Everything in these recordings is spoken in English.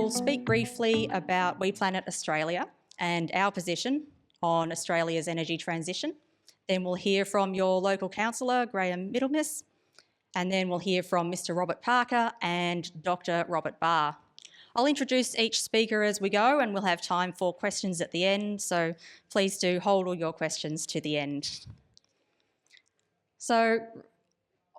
will speak briefly about WePlanet Australia and our position on Australia's energy transition. Then we'll hear from your local councillor, Graeme Middlemiss, and then we'll hear from Mr. Robert Parker and Dr. Robert Barr. I'll introduce each speaker as we go, and we'll have time for questions at the end, so please do hold all your questions to the end. So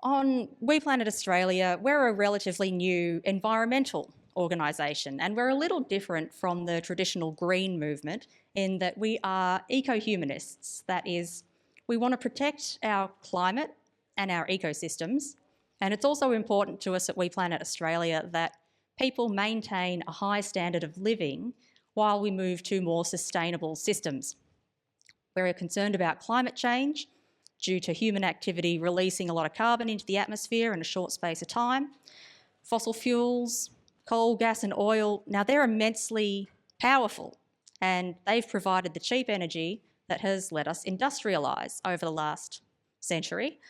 on WePlanet Australia, we're a relatively new environmental organisation, and we're a little different from the traditional green movement in that we are eco-humanists. That is, we want to protect our climate and our ecosystems, and it's also important to us at WePlanet Australia that people maintain a high standard of living while we move to more sustainable systems. We're concerned about climate change due to human activity releasing a lot of carbon into the atmosphere in a short space of time. Fossil fuels, coal, gas and oil, now they're immensely powerful and they've provided the cheap energy that has let us industrialise over the last century.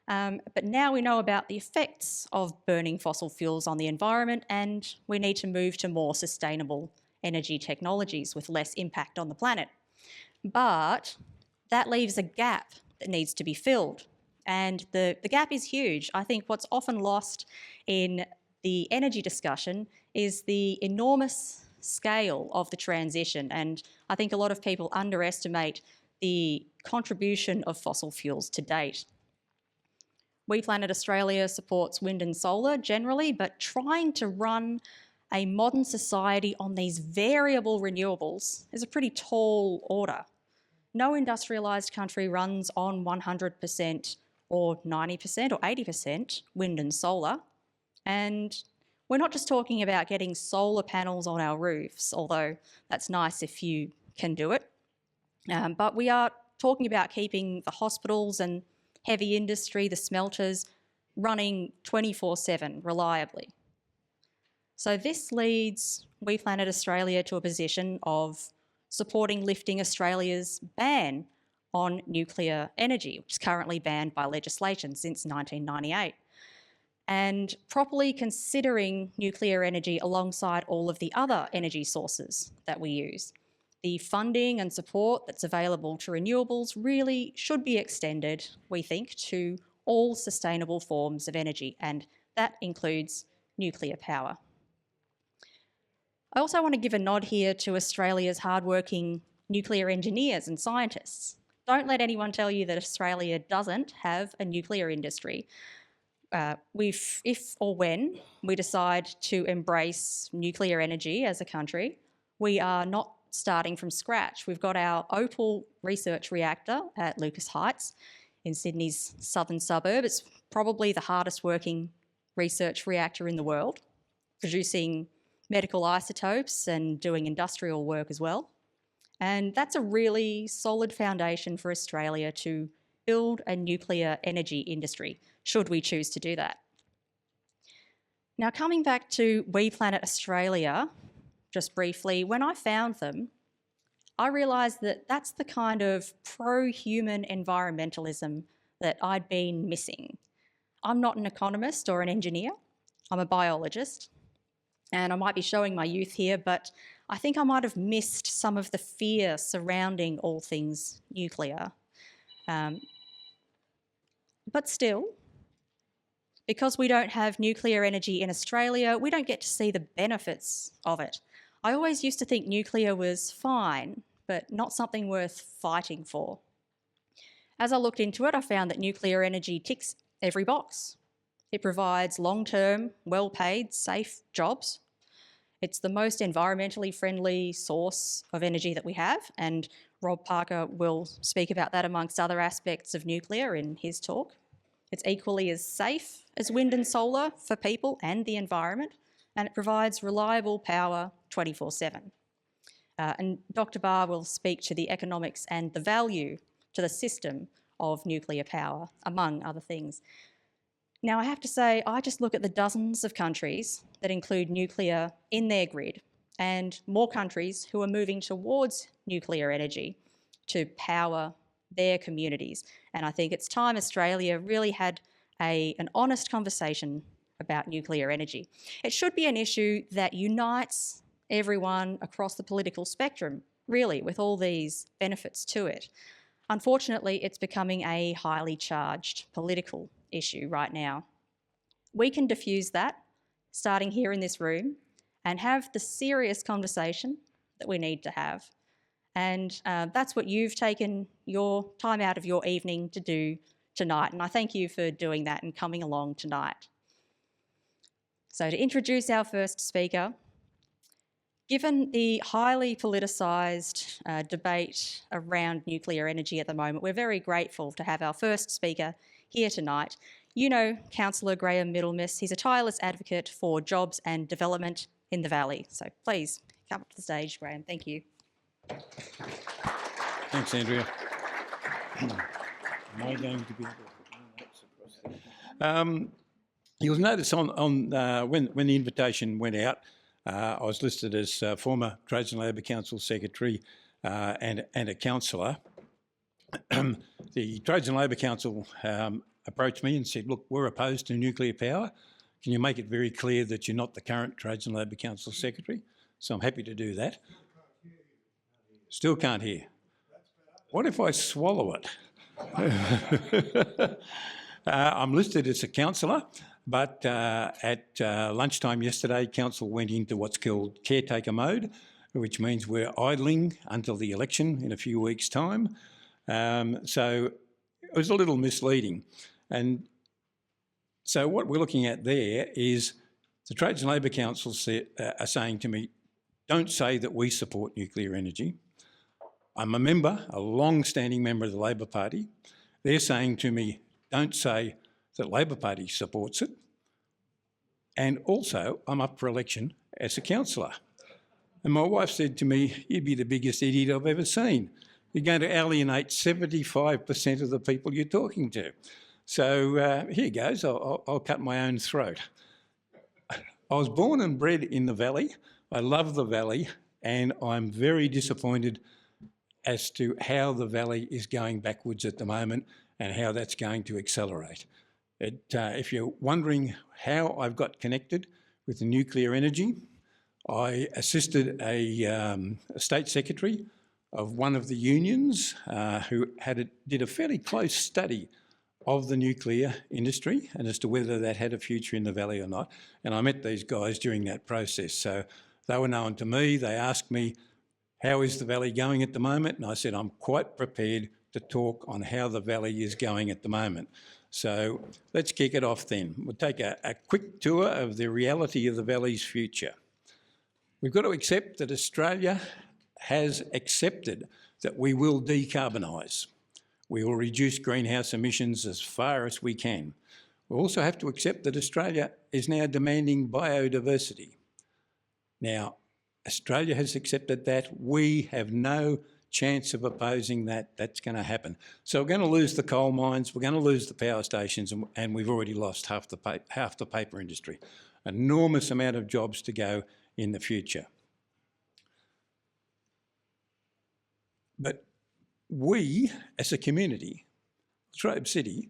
But now we know about the effects of burning fossil fuels on the environment, and we need to move to more sustainable energy technologies with less impact on the planet. But that leaves a gap that needs to be filled, and the gap is huge. I think what's often lost in the energy discussion is the enormous scale of the transition, and I think a lot of people underestimate the contribution of fossil fuels to date. WePlanet Australia supports wind and solar generally, but trying to run a modern society on these variable renewables is a pretty tall order. No industrialised country runs on 100% or 90% or 80% wind and solar. And we're not just talking about getting solar panels on our roofs, although that's nice if you can do it. But we are talking about keeping the hospitals and heavy industry, the smelters, running 24/7 reliably. So this leads WePlanet Australia to a position of supporting lifting Australia's ban on nuclear energy, which is currently banned by legislation since 1998, and properly considering nuclear energy alongside all of the other energy sources that we use. The funding and support that's available to renewables really should be extended, we think, to all sustainable forms of energy, and that includes nuclear power. I also want to give a nod here to Australia's hardworking nuclear engineers and scientists. Don't let anyone tell you that Australia doesn't have a nuclear industry. If or when we decide to embrace nuclear energy as a country, we are not starting from scratch. We've got our Opal research reactor at Lucas Heights in Sydney's southern suburb. It's probably the hardest working research reactor in the world, producing medical isotopes and doing industrial work as well. And that's a really solid foundation for Australia to build a nuclear energy industry, should we choose to do that. Now, coming back to WePlanet Australia, just briefly, when I found them, I realised that that's the kind of pro-human environmentalism that I'd been missing. I'm not an economist or an engineer, I'm a biologist, and I might be showing my youth here, but I think I might have missed some of the fear surrounding all things nuclear. But still, because we don't have nuclear energy in Australia, we don't get to see the benefits of it. I always used to think nuclear was fine, but not something worth fighting for. As I looked into it, I found that nuclear energy ticks every box. It provides long-term, well-paid, safe jobs. It's the most environmentally friendly source of energy that we have, and Rob Parker will speak about that amongst other aspects of nuclear in his talk. It's equally as safe as wind and solar for people and the environment, and it provides reliable power 24/7. And Dr. Barr will speak to the economics and the value to the system of nuclear power, among other things. Now, I have to say, I just look at the dozens of countries that include nuclear in their grid, and more countries who are moving towards nuclear energy to power their communities. And I think it's time Australia really had an honest conversation about nuclear energy. It should be an issue that unites everyone across the political spectrum, really, with all these benefits to it. Unfortunately, it's becoming a highly charged political issue right now. We can diffuse that, starting here in this room, and have the serious conversation that we need to have. And that's what you've taken your time out of your evening to do tonight. And I thank you for doing that and coming along tonight. So to introduce our first speaker, given the highly politicised debate around nuclear energy at the moment, we're very grateful to have our first speaker here tonight. You know Councillor Graeme Middlemiss. He's a tireless advocate for jobs and development in the Valley. So please come up to the stage, Graeme. Thank you. Thanks, Andrea. Am I going to be able to put my notes across there? You'll notice on when the invitation went out, I was listed as former Trades and Labour Council Secretary and a councillor. The Trades and Labour Council approached me and said, look, we're opposed to nuclear power. Can you make it very clear that you're not the current Trades and Labour Council Secretary? So I'm happy to do that. Still can't hear. What if I swallow it? I'm listed as a councillor, but at lunchtime yesterday, council went into what's called caretaker mode, which means we're idling until the election in a few weeks' time. So it was a little misleading. And so what we're looking at there is the Trades and Labour Council are saying to me, don't say that we support nuclear energy. I'm a member, a long-standing member of the Labor Party. They're saying to me, don't say that Labor Party supports it. And also, I'm up for election as a councillor. And my wife said to me, you'd be the biggest idiot I've ever seen. You're going to alienate 75% of the people you're talking to. So here goes, I'll cut my own throat. I was born and bred in the Valley. I love the Valley, and I'm very disappointed as to how the Valley is going backwards at the moment and how that's going to accelerate. If you're wondering how I've got connected with the nuclear energy, I assisted a state secretary of one of the unions who did a fairly close study of the nuclear industry and as to whether that had a future in the Valley or not. And I met these guys during that process. So they were known to me. They asked me, how is the Valley going at the moment? And I said, I'm quite prepared to talk on how the Valley is going at the moment. So let's kick it off then. We'll take a quick tour of the reality of the Valley's future. We've got to accept that Australia has accepted that we will decarbonise. We will reduce greenhouse emissions as far as we can. We also have to accept that Australia is now demanding biodiversity. Now, Australia has accepted that. We have no chance of opposing that. That's going to happen. So we're going to lose the coal mines, we're going to lose the power stations, and we've already lost half the paper industry. An enormous amount of jobs to go in the future. But we, as a community, Latrobe City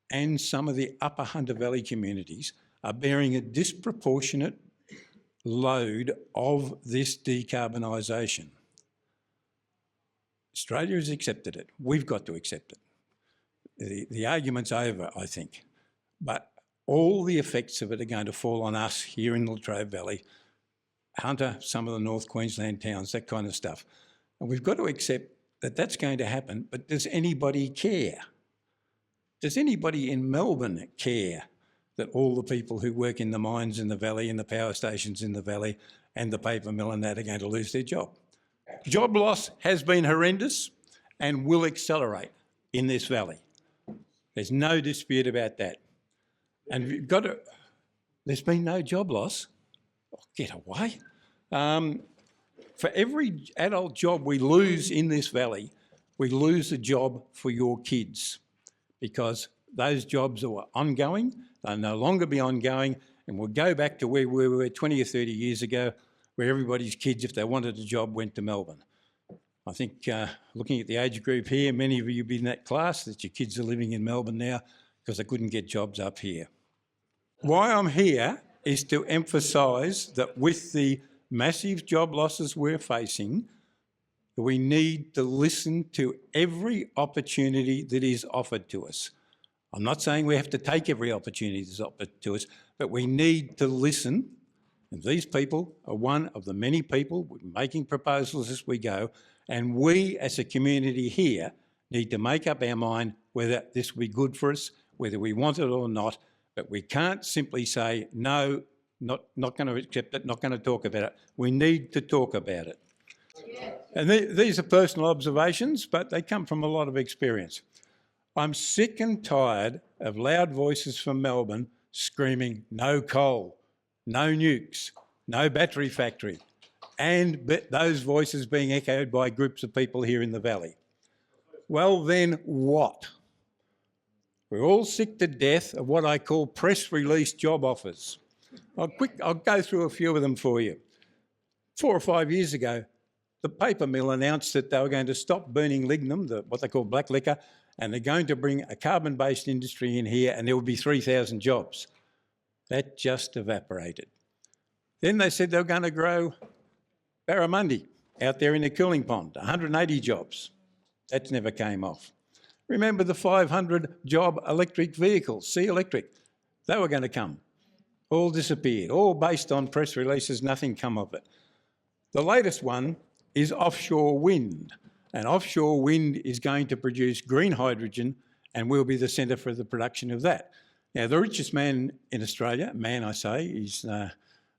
and some of the upper Hunter Valley communities are bearing a disproportionate load of this decarbonisation. Australia has accepted it. We've got to accept it. The argument's over, I think. But all the effects of it are going to fall on us here in the Latrobe Valley, Hunter, some of the North Queensland towns, that kind of stuff. And we've got to accept that that's going to happen, but does anybody care? Does anybody in Melbourne care that all the people who work in the mines in the Valley and the power stations in the Valley and the paper mill and that are going to lose their job? Job loss has been horrendous and will accelerate in this Valley. There's no dispute about that. And you've got to, there's been no job loss. Oh, get away. For every adult job we lose in this Valley, we lose a job for your kids because those jobs are ongoing, they'll no longer be ongoing, and we'll go back to where we were 20 or 30 years ago, where everybody's kids, if they wanted a job, went to Melbourne. I think looking at the age group here, many of you have been in that class, that your kids are living in Melbourne now because they couldn't get jobs up here. Why I'm here is to emphasise that with the massive job losses we're facing, we need to listen to every opportunity that is offered to us. I'm not saying we have to take every opportunity that's offered to us, but we need to listen. And these people are one of the many people making proposals as we go. And we as a community here need to make up our mind whether this will be good for us, whether we want it or not. But we can't simply say, no, not going to accept it, not going to talk about it. We need to talk about it. And these are personal observations, but they come from a lot of experience. I'm sick and tired of loud voices from Melbourne screaming, no coal, no nukes, no battery factory, and those voices being echoed by groups of people here in the valley. Well, then what? We're all sick to death of what I call press release job offers. I'll go through a few of them for you. 4 or 5 years ago, the paper mill announced that they were going to stop burning lignum, what they call black liquor, and they're going to bring a carbon-based industry in here and there will be 3,000 jobs. That just evaporated. Then they said they were going to grow barramundi out there in the cooling pond, 180 jobs. That never came off. Remember the 500 job electric vehicles, C Electric, they were going to come. All disappeared, all based on press releases, nothing come of it. The latest one is offshore wind. And offshore wind is going to produce green hydrogen and will be the centre for the production of that. Now, the richest man in Australia, man I say, he's, a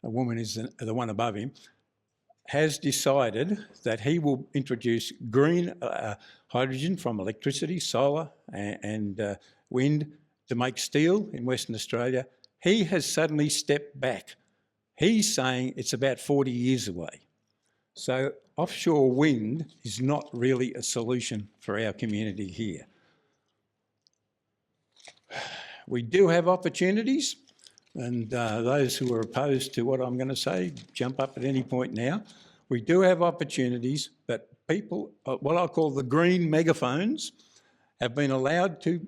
woman is the one above him, has decided that he will introduce green hydrogen from electricity, solar and wind to make steel in Western Australia. He has suddenly stepped back. He's saying it's about 40 years away. So offshore wind is not really a solution for our community here. We do have opportunities, and those who are opposed to what I'm going to say, jump up at any point now. We do have opportunities, but people, what I call the green megaphones, have been allowed to,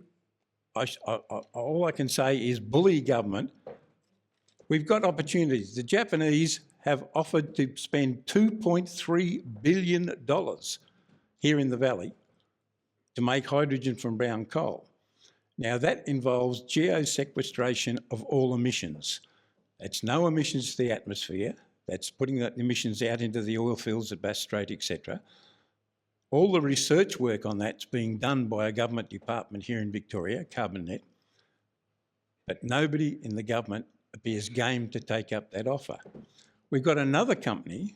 all I can say is bully government. We've got opportunities. The Japanese have offered to spend $2.3 billion here in the valley to make hydrogen from brown coal. Now that involves geosequestration of all emissions. That's no emissions to the atmosphere. That's putting the emissions out into the oil fields at Bass Strait, etc. All the research work on that's being done by a government department here in Victoria, CarbonNet, but nobody in the government appears game to take up that offer. We've got another company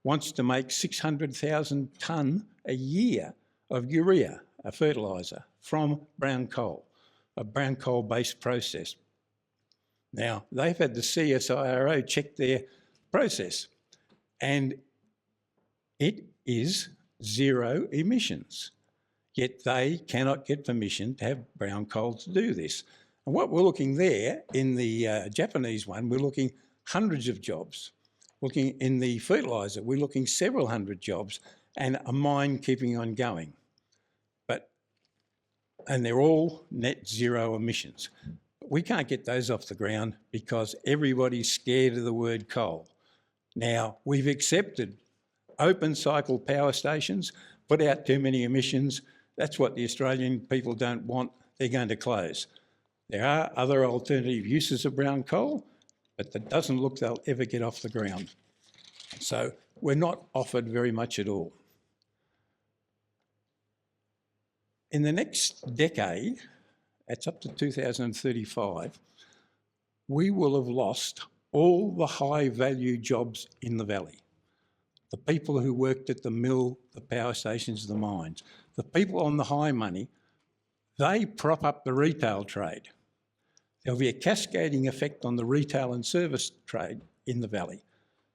wants to make 600,000 tonne a year of urea, a fertiliser, from brown coal, a brown coal-based process. Now, they've had the CSIRO check their process and it is zero emissions, yet they cannot get permission to have brown coal to do this. And what we're looking there in the Japanese one, we're looking hundreds of jobs. Looking in the fertiliser, we're looking several hundred jobs and a mine keeping on going. And they're all net zero emissions. But we can't get those off the ground because everybody's scared of the word coal. Now, we've accepted open cycle power stations, put out too many emissions. That's what the Australian people don't want. They're going to close. There are other alternative uses of brown coal, but that doesn't look they'll ever get off the ground. So we're not offered very much at all. In the next decade, that's up to 2035, we will have lost all the high-value jobs in the valley. The people who worked at the mill, the power stations, the mines, the people on the high money, they prop up the retail trade. There'll be a cascading effect on the retail and service trade in the valley.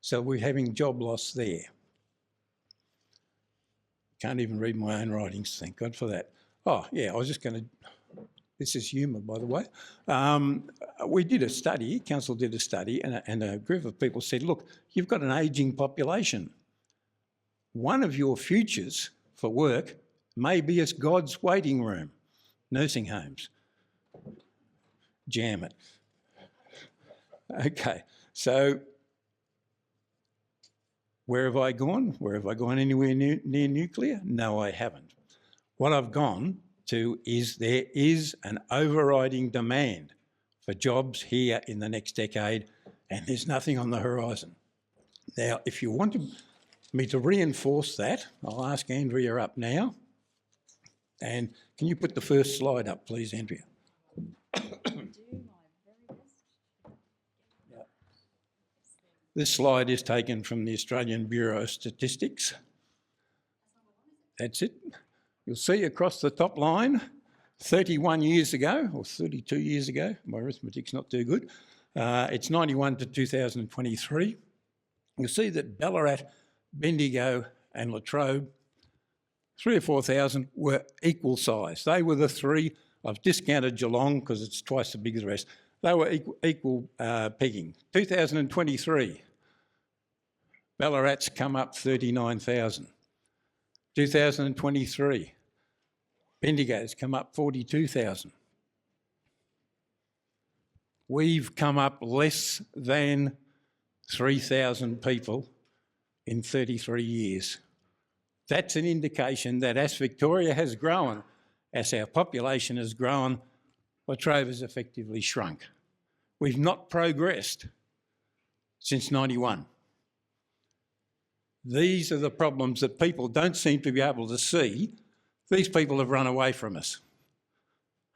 So we're having job loss there. Can't even read my own writings, thank God for that. Oh, yeah, I was just going to, this is humour, by the way. We did a study, council did a study, and a group of people said, look, you've got an ageing population. One of your futures for work may be as God's waiting room, nursing homes. Jam it. Okay, so Where have I gone? Where have I gone anywhere near nuclear? No, I haven't. What I've gone to is there is an overriding demand for jobs here in the next decade, and there's nothing on the horizon. Now, if you want me to reinforce that, I'll ask Andrea up now. And can you put the first slide up, please, Andrea? This slide is taken from the Australian Bureau of Statistics. That's it. You'll see across the top line, 31 years ago, or 32 years ago, my arithmetic's not too good, it's 91 to 2023. You'll see that Ballarat, Bendigo and Latrobe, 3,000 or 4,000 were equal size. They were the three. I've discounted Geelong because it's twice as big as the rest. They were equal pegging. 2023, Ballarat's come up 39,000. 2023, Bendigo's come up 42,000. We've come up less than 3,000 people in 33 years. That's an indication that as Victoria has grown, as our population has grown, Latrobe has effectively shrunk. We've not progressed since 91. These are the problems that people don't seem to be able to see. These people have run away from us.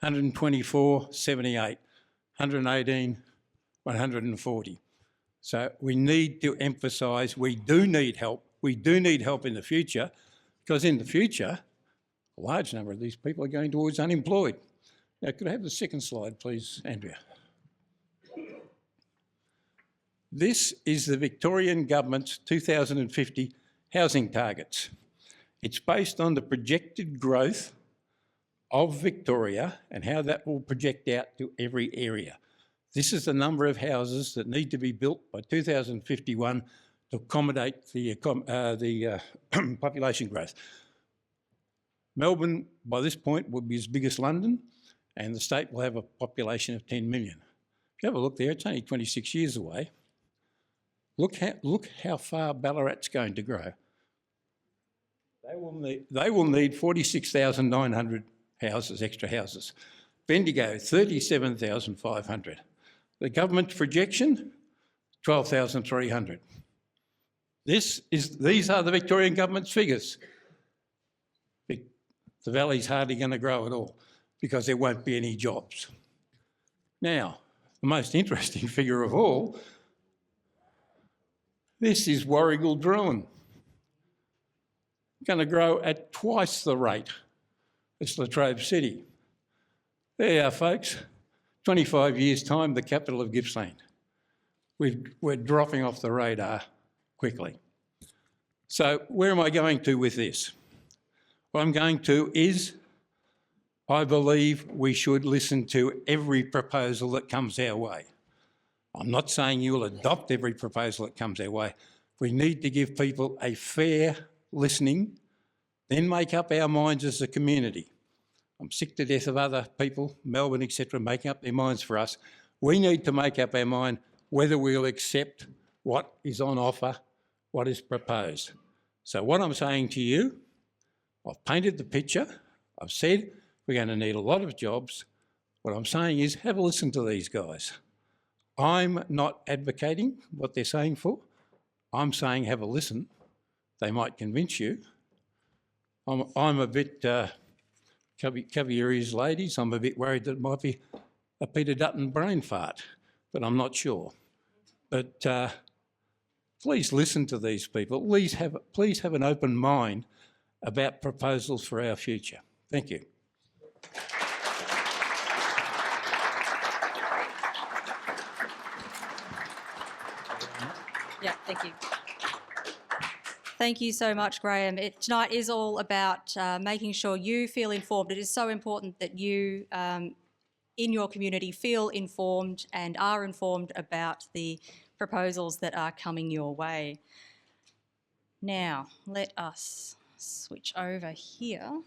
124, 78, 118, 140. So we need to emphasise we do need help. We do need help in the future, because in the future, a large number of these people are going towards unemployed. Now, could I have the second slide, please, Andrea? This is the Victorian Government's 2050 housing targets. It's based on the projected growth of Victoria and how that will project out to every area. This is the number of houses that need to be built by 2051 to accommodate the population growth. Melbourne, by this point, will be as big as London, and the state will have a population of 10 million. If you have a look there, it's only 26 years away. Look how far Ballarat's going to grow. They will need 46,900 houses, extra houses. Bendigo, 37,500. The government's projection, 12,300. These are the Victorian government's figures. The valley's hardly going to grow at all because there won't be any jobs. Now, the most interesting figure of all, this is Warrigal Druin. Going to grow at twice the rate as Latrobe City. There you are, folks. 25 years' time, the capital of Gippsland. We're dropping off the radar quickly. So where am I going to with this? What I'm going to is, I believe we should listen to every proposal that comes our way. I'm not saying you'll adopt every proposal that comes our way. We need to give people a fair listening, then make up our minds as a community. I'm sick to death of other people, Melbourne, etc., making up their minds for us. We need to make up our mind whether we'll accept what is on offer, what is proposed. So what I'm saying to you, I've painted the picture. I've said we're going to need a lot of jobs. What I'm saying is have a listen to these guys. I'm not advocating what they're saying for. I'm saying have a listen. They might convince you. I'm a bit, cover your ears, ladies, I'm a bit worried that it might be a Peter Dutton brain fart, but I'm not sure. But please listen to these people. Please have an open mind about proposals for our future. Thank you. Yeah, thank you. Thank you so much, Graeme. Tonight is all about making sure you feel informed. It is so important that you, in your community, feel informed and are informed about the proposals that are coming your way. Now, let us switch over here.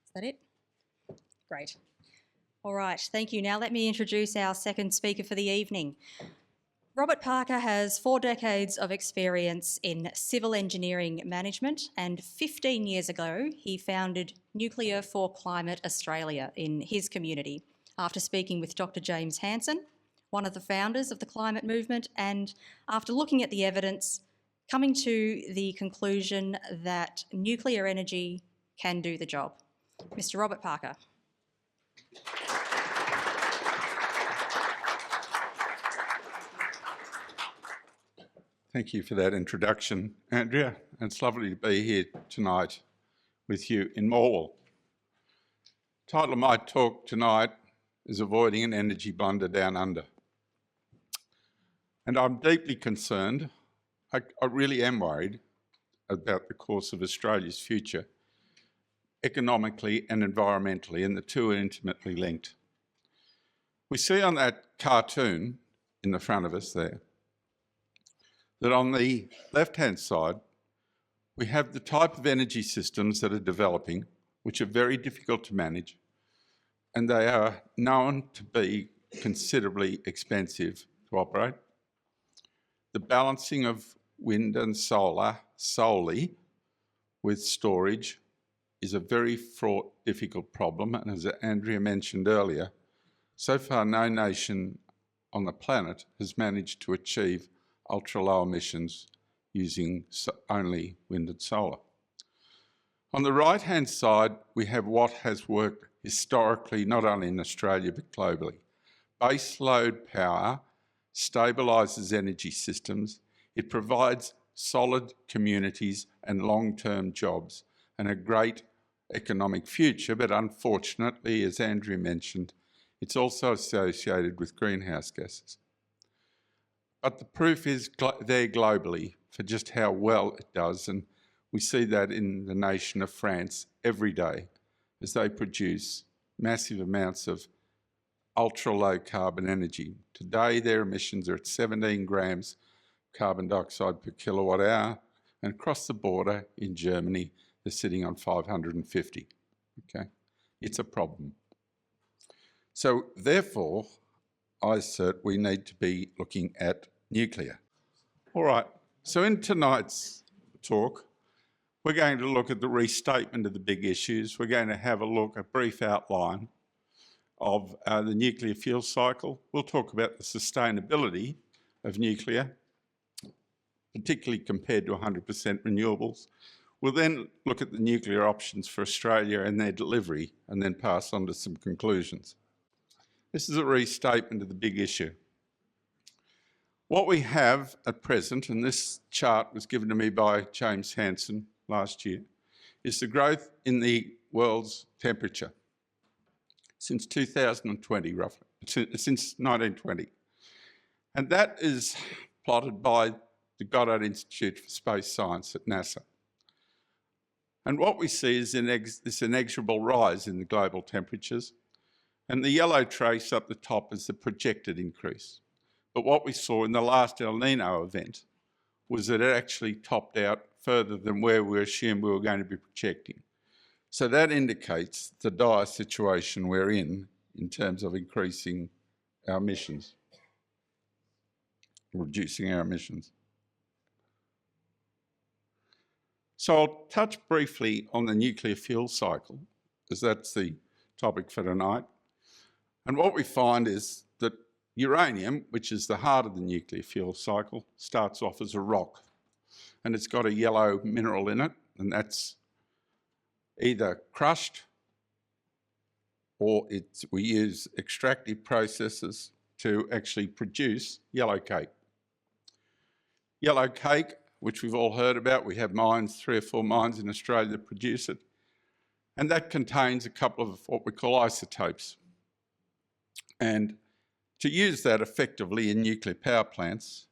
Is that it? Great. All right, thank you. Now let me introduce our second speaker for the evening. Robert Parker has 4 decades of experience in civil engineering management, and 15 years ago he founded Nuclear for Climate Australia in his community after speaking with Dr. James Hansen, one of the founders of the climate movement, and after looking at the evidence, coming to the conclusion that nuclear energy can do the job. Mr. Robert Parker. Thank you for that introduction, Andrea. It's lovely to be here tonight with you in Morwell. The title of my talk tonight is Avoiding an Energy Blunder Down Under. And I'm deeply concerned, I really am worried about the course of Australia's future, economically and environmentally, and the two are intimately linked. We see on that cartoon in the front of us there, that on the left-hand side, we have the type of energy systems that are developing, which are very difficult to manage, and they are known to be considerably expensive to operate. The balancing of wind and solar solely with storage is a very fraught, difficult problem, and as Andrea mentioned earlier, so far no nation on the planet has managed to achieve ultra-low emissions using only wind and solar. On the right-hand side, we have what has worked historically, not only in Australia but globally. Base load power stabilises energy systems. It provides solid communities and long-term jobs and a great economic future, but unfortunately, as Andrea mentioned, it's also associated with greenhouse gases. But the proof is there globally for just how well it does, and we see that in the nation of France every day as they produce massive amounts of ultra-low carbon energy. Today their emissions are at 17 grams carbon dioxide per kilowatt hour, and across the border in Germany they're sitting on 550. Okay, it's a problem. So therefore, I assert we need to be looking at nuclear. All right, so in tonight's talk, we're going to look at the restatement of the big issues. We're going to have a brief outline of the nuclear fuel cycle. We'll talk about the sustainability of nuclear, particularly compared to 100% renewables. We'll then look at the nuclear options for Australia and their delivery, and then pass on to some conclusions. This is a restatement of the big issue. What we have at present, and this chart was given to me by James Hansen last year, is the growth in the world's temperature since 2020, roughly, since 1920. And that is plotted by the Goddard Institute for Space Science at NASA. And what we see is this inexorable rise in the global temperatures, and the yellow trace up the top is the projected increase. But what we saw in the last El Nino event was that it actually topped out further than where we assumed we were going to be projecting. So that indicates the dire situation we're in terms of increasing our emissions, reducing our emissions. So I'll touch briefly on the nuclear fuel cycle, as that's the topic for tonight. And what we find is that uranium, which is the heart of the nuclear fuel cycle, starts off as a rock, and it's got a yellow mineral in it, and that's either crushed or we use extractive processes to actually produce yellow cake. Yellow cake, which we've all heard about, we have mines, 3 or 4 mines in Australia that produce it, and that contains a couple of what we call isotopes. And to use that effectively in nuclear power plants,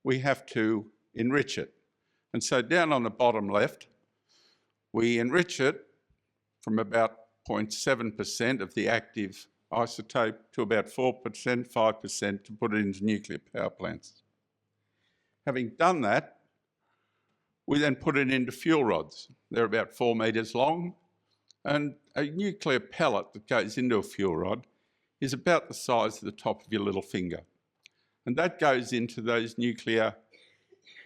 we have to enrich it. And so down on the bottom left, we enrich it from about 0.7% of the active isotope to about 4%, 5% to put it into nuclear power plants. Having done that, we then put it into fuel rods. They're about 4 metres long, And a nuclear pellet that goes into a fuel rod is about the size of the top of your little finger. And that goes into those nuclear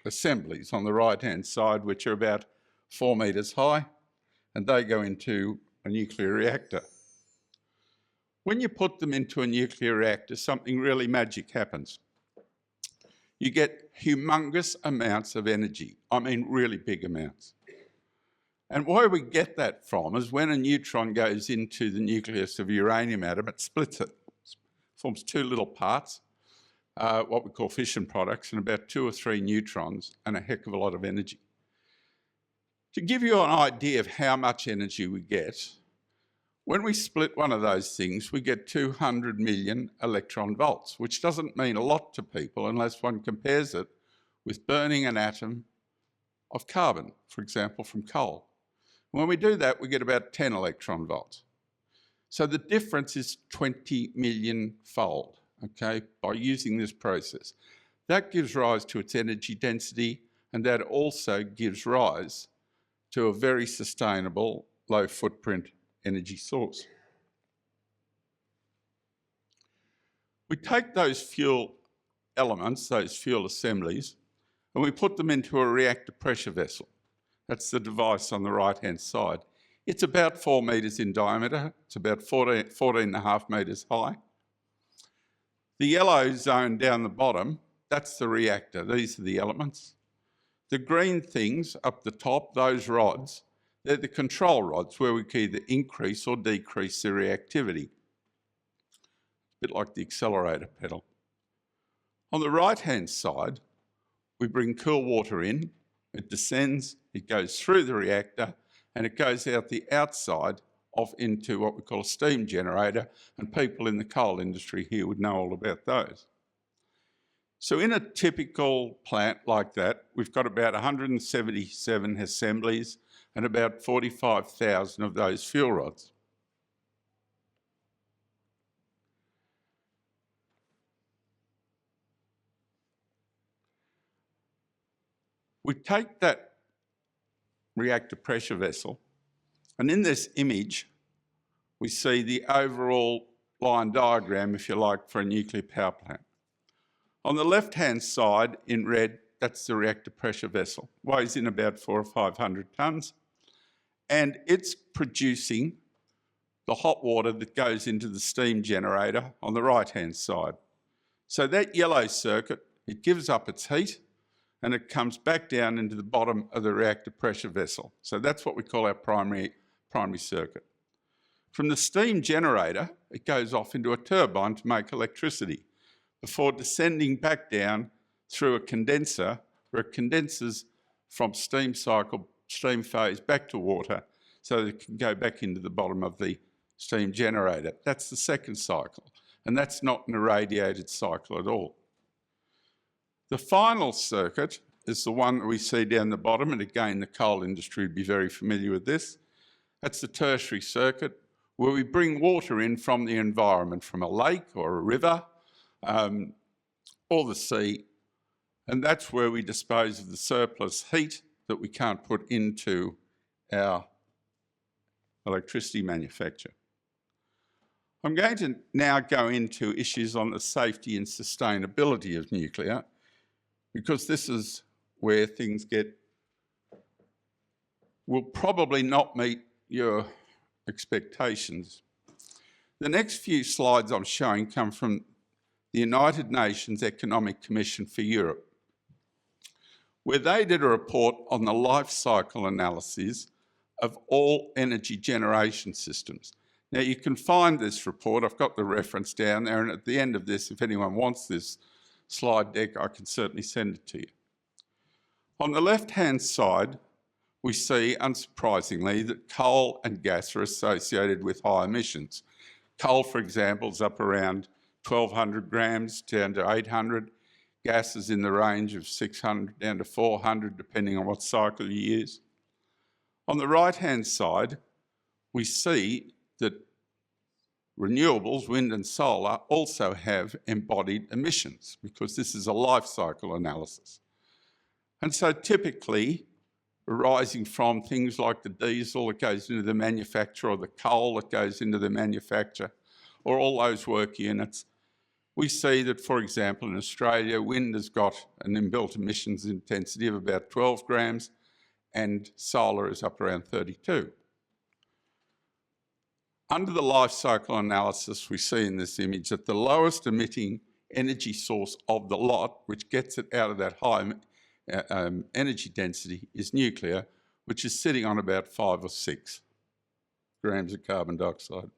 assemblies on the right-hand side, which are about 4 metres high, and they go into a nuclear reactor. When you put them into a nuclear reactor, something really magic happens. You get humongous amounts of energy. I mean, really big amounts. And where we get that from is when a neutron goes into the nucleus of a uranium atom, it splits it, forms 2 little parts, what we call fission products, and about 2 or 3 neutrons and a heck of a lot of energy. To give you an idea of how much energy we get, when we split one of those things, we get 200 million electron volts, which doesn't mean a lot to people unless one compares it with burning an atom of carbon, for example, from coal. When we do that, we get about 10 electron volts. So the difference is 20 million fold, okay, by using this process. That gives rise to its energy density, and that also gives rise to a very sustainable, low footprint energy source. We take those fuel elements, those fuel assemblies, and we put them into a reactor pressure vessel. That's the device on the right-hand side. It's about 4 metres in diameter. It's about 14.5 metres high. The yellow zone down the bottom, that's the reactor. These are the elements. The green things up the top, those rods, they're the control rods where we can either increase or decrease the reactivity. A bit like the accelerator pedal. On the right-hand side, we bring cool water in, it descends, it goes through the reactor, and it goes out the outside off into what we call a steam generator, and people in the coal industry here would know all about those. So in a typical plant like that, we've got about 177 assemblies and about 45,000 of those fuel rods. We take that reactor pressure vessel, and in this image, we see the overall line diagram, if you like, for a nuclear power plant. On the left-hand side, in red, that's the reactor pressure vessel. Weighs in about 400 or 500 tonnes, and it's producing the hot water that goes into the steam generator on the right-hand side. So that yellow circuit, it gives up its heat, and it comes back down into the bottom of the reactor pressure vessel. So that's what we call our primary circuit. From the steam generator, it goes off into a turbine to make electricity before descending back down through a condenser where it condenses from steam phase back to water so that it can go back into the bottom of the steam generator. That's the second cycle, and that's not an irradiated cycle at all. The final circuit is the one that we see down the bottom, and again, the coal industry would be very familiar with this. That's the tertiary circuit, where we bring water in from the environment, from a lake or a river, or the sea, and that's where we dispose of the surplus heat that we can't put into our electricity manufacture. I'm going to now go into issues on the safety and sustainability of nuclear, because this is where things will probably not meet your expectations. The next few slides I'm showing come from the United Nations Economic Commission for Europe, where they did a report on the life cycle analysis of all energy generation systems. Now you can find this report, I've got the reference down there, and at the end of this, if anyone wants this slide deck, I can certainly send it to you. On the left-hand side, we see, unsurprisingly, that coal and gas are associated with high emissions. Coal, for example, is up around 1,200 grams down to 800. Gas is in the range of 600 down to 400, depending on what cycle you use. On the right-hand side, we see that renewables, wind and solar, also have embodied emissions because this is a life cycle analysis. And so typically, arising from things like the diesel that goes into the manufacture or the coal that goes into the manufacture, or all those work units, we see that, for example, in Australia, wind has got an inbuilt emissions intensity of about 12 grams and solar is up around 32. Under the life cycle analysis, we see in this image that the lowest emitting energy source of the lot, which gets it out of that high energy density, is nuclear, which is sitting on about 5 or 6 grams of carbon dioxide.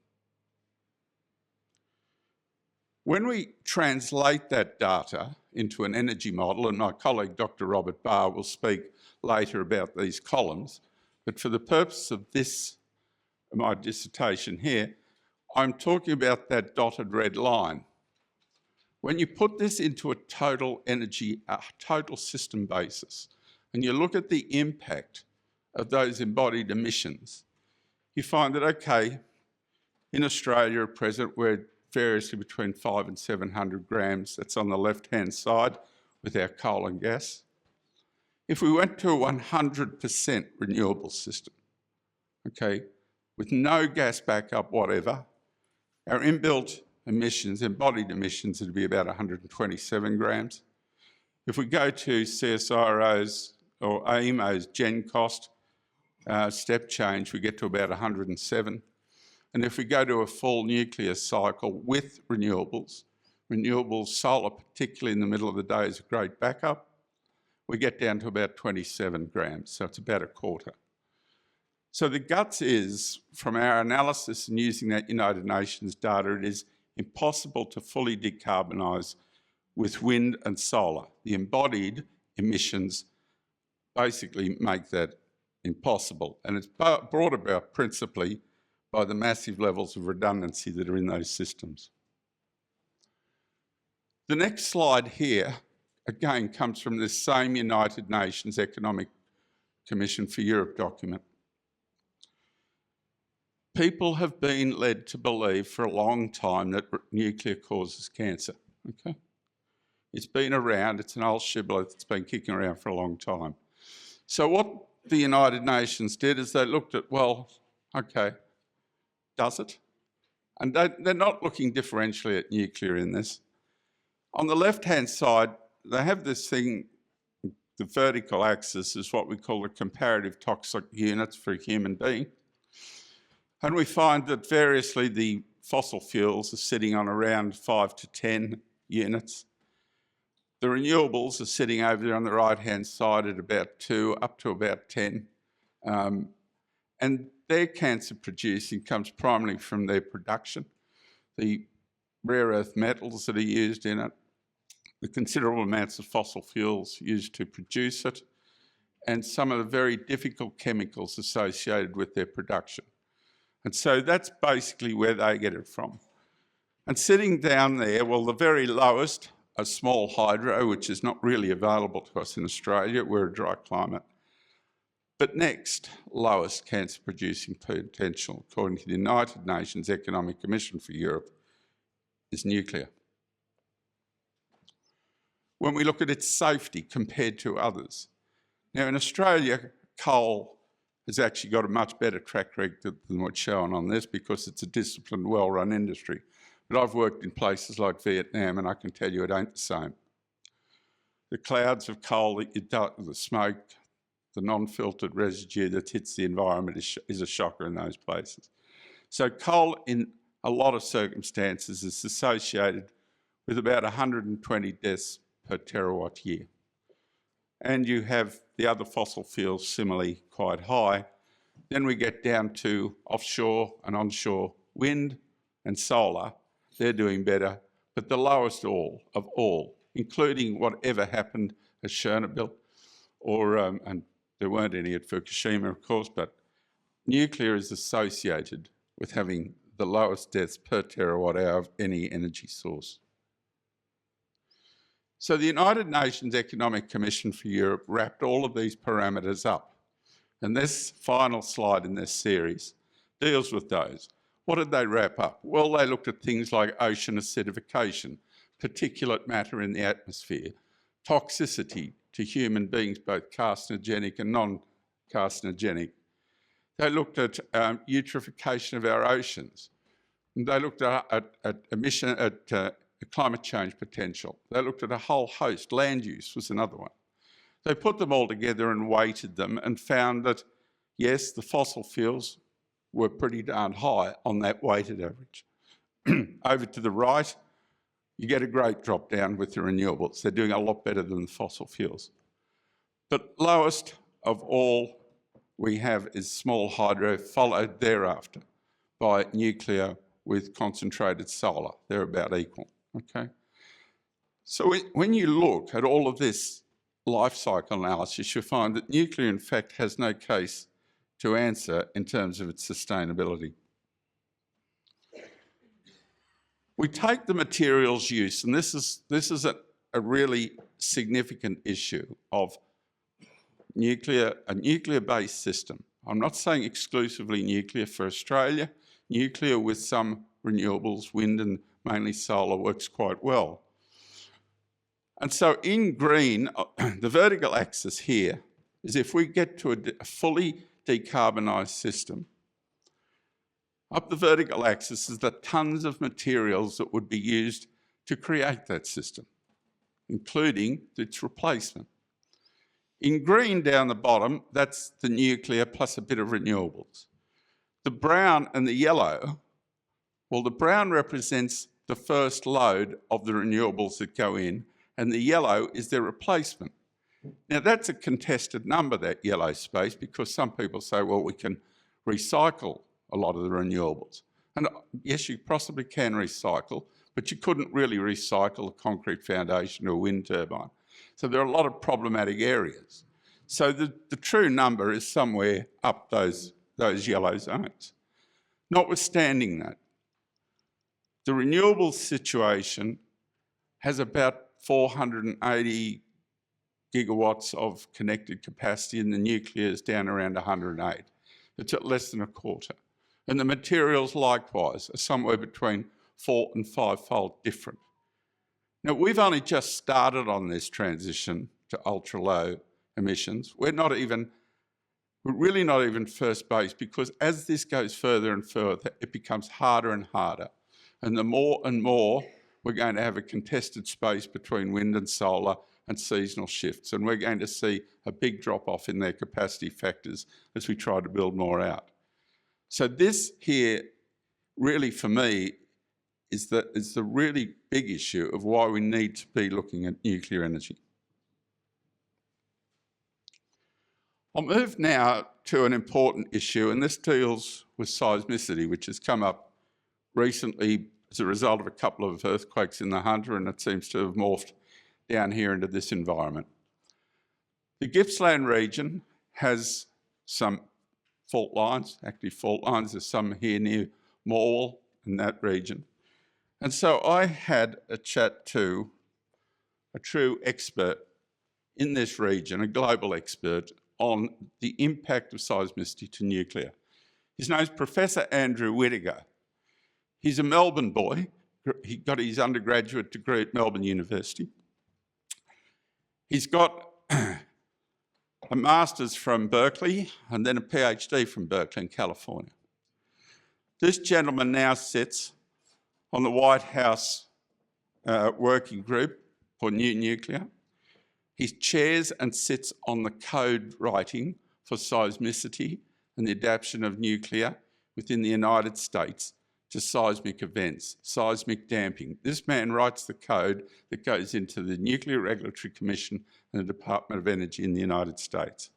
When we translate that data into an energy model, and my colleague Dr. Robert Barr will speak later about these columns, but for the purpose of this, my dissertation here, I'm talking about that dotted red line. When you put this into a total energy, a total system basis, and you look at the impact of those embodied emissions, you find that, okay, in Australia at present, we're variously between 500 and 700 grams. That's on the left-hand side with our coal and gas. If we went to a 100% renewable system, okay, with no gas backup whatever, our inbuilt emissions, embodied emissions, would be about 127 grams. If we go to CSIRO's or AEMO's gen cost step change, we get to about 107. And if we go to a full nuclear cycle with renewables, solar, particularly in the middle of the day, is a great backup, we get down to about 27 grams, so it's about a quarter. So the guts is, from our analysis and using that United Nations data, it is impossible to fully decarbonise with wind and solar. The embodied emissions basically make that impossible, and it's brought about principally by the massive levels of redundancy that are in those systems. The next slide here, again, comes from this same United Nations Economic Commission for Europe document. People have been led to believe for a long time that nuclear causes cancer, okay? It's been around, it's an old shibboleth that's been kicking around for a long time. So what the United Nations did is they looked at, well, okay, does it? And they're not looking differentially at nuclear in this. On the left-hand side, they have this thing, the vertical axis is what we call the comparative toxic units for a human being. And we find that variously the fossil fuels are sitting on around 5 to 10 units. The renewables are sitting over there on the right-hand side at about 2, up to about 10. And their cancer producing comes primarily from their production, the rare earth metals that are used in it, the considerable amounts of fossil fuels used to produce it, and some of the very difficult chemicals associated with their production. And so that's basically where they get it from. And sitting down there, well, the very lowest, a small hydro, which is not really available to us in Australia, we're a dry climate. But next, lowest cancer-producing potential, according to the United Nations Economic Commission for Europe, is nuclear. When we look at its safety compared to others. Now in Australia, coal has actually got a much better track record than what's shown on this because it's a disciplined, well-run industry. But I've worked in places like Vietnam and I can tell you it ain't the same. The clouds of coal that you duct, the smoke, the non-filtered residue that hits the environment is a shocker in those places. So coal in a lot of circumstances is associated with about 120 deaths per terawatt year. And you have the other fossil fuels similarly quite high. Then we get down to offshore and onshore wind and solar. They're doing better, but the lowest of all, including whatever happened at Chernobyl, or, and there weren't any at Fukushima, of course, but nuclear is associated with having the lowest deaths per terawatt hour of any energy source. So the United Nations Economic Commission for Europe wrapped all of these parameters up. And this final slide in this series deals with those. What did they wrap up? Well, they looked at things like ocean acidification, particulate matter in the atmosphere, toxicity to human beings, both carcinogenic and carcinogenic. They looked at eutrophication of our oceans. And they looked at emission, climate change potential. They looked at a whole host. Land use was another one. They put them all together and weighted them and found that, yes, the fossil fuels were pretty darn high on that weighted average. Over to the right, you get a great drop down with the renewables. They're doing a lot better than the fossil fuels. But lowest of all we have is small hydro, followed thereafter by nuclear with concentrated solar. They're about equal, okay? So when you look at all of this life cycle analysis, you'll find that nuclear, in fact, has no case to answer in terms of its sustainability. We take the materials use, and this is a really significant issue of a nuclear-based system. I'm not saying exclusively nuclear for Australia. Nuclear with some renewables, wind and mainly solar, works quite well. And so in green, the vertical axis here is if we get to a fully decarbonised system. Up the vertical axis is the tonnes of materials that would be used to create that system, including its replacement. In green down the bottom, that's the nuclear plus a bit of renewables. The brown and the yellow, well, the brown represents the first load of the renewables that go in, and the yellow is their replacement. Now, that's a contested number, that yellow space, because some people say, well, we can recycle a lot of the renewables. And yes, you possibly can recycle, but you couldn't really recycle a concrete foundation or a wind turbine. So there are a lot of problematic areas. So the true number is somewhere up those yellow zones. Notwithstanding that, the renewables situation has about 480 gigawatts of connected capacity, and the nuclear is down around 108. It's at less than a quarter. And the materials likewise are somewhere between 4 and 5-fold different. Now, we've only just started on this transition to ultra-low emissions. We're really not even first base, because as this goes further and further, it becomes harder and harder. And the more and more we're going to have a contested space between wind and solar and seasonal shifts. And we're going to see a big drop-off in their capacity factors as we try to build more out. So this here, really for me, is the really big issue of why we need to be looking at nuclear energy. I'll move now to an important issue, and this deals with seismicity, which has come up recently as a result of a couple of earthquakes in the Hunter, and it seems to have morphed down here into this environment. The Gippsland region has some fault lines, active fault lines. There's some here near Morwell in that region. And so I had a chat to a true expert in this region, a global expert, on the impact of seismicity to nuclear. His name's Professor Andrew Whittaker. He's a Melbourne boy. He got his undergraduate degree at Melbourne University. He's got a master's from Berkeley and then a PhD from Berkeley in California. This gentleman now sits on the White House working group for new nuclear. He chairs and sits on the code writing for seismicity and the adaptation of nuclear within the United States to seismic events, seismic damping. This man writes the code that goes into the Nuclear Regulatory Commission and the Department of Energy in the United States.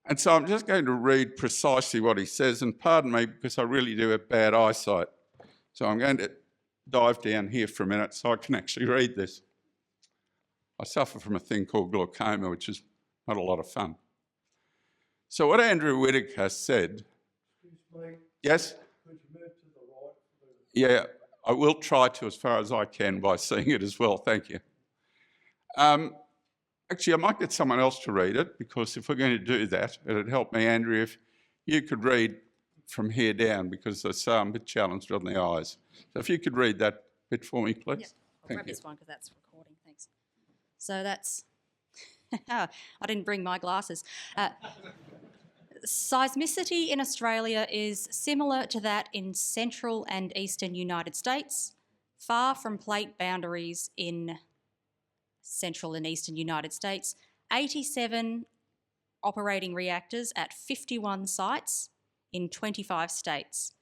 And so I'm just going to read precisely what he says, and pardon me because I really do have bad eyesight. So I'm going to dive down here for a minute so I can actually read this. I suffer from a thing called glaucoma, which is not a lot of fun. So what Andrew Whittaker has said... Excuse me. Yes? Could you move to the right? Yeah, I will try to as far as I can by seeing it as well. Thank you. Actually, I might get someone else to read it, because if we're going to do that, it'd help me, Andrew, if you could read from here down, because I say I'm a bit challenged on the eyes. So if you could read that bit for me, please. Yep. I'll grab this one because that's recording. Thanks. So that's I didn't bring my glasses. Seismicity in Australia is similar to that in central and eastern United States, far from plate boundaries in central and eastern United States. 87 operating reactors at 51 sites in 25 states.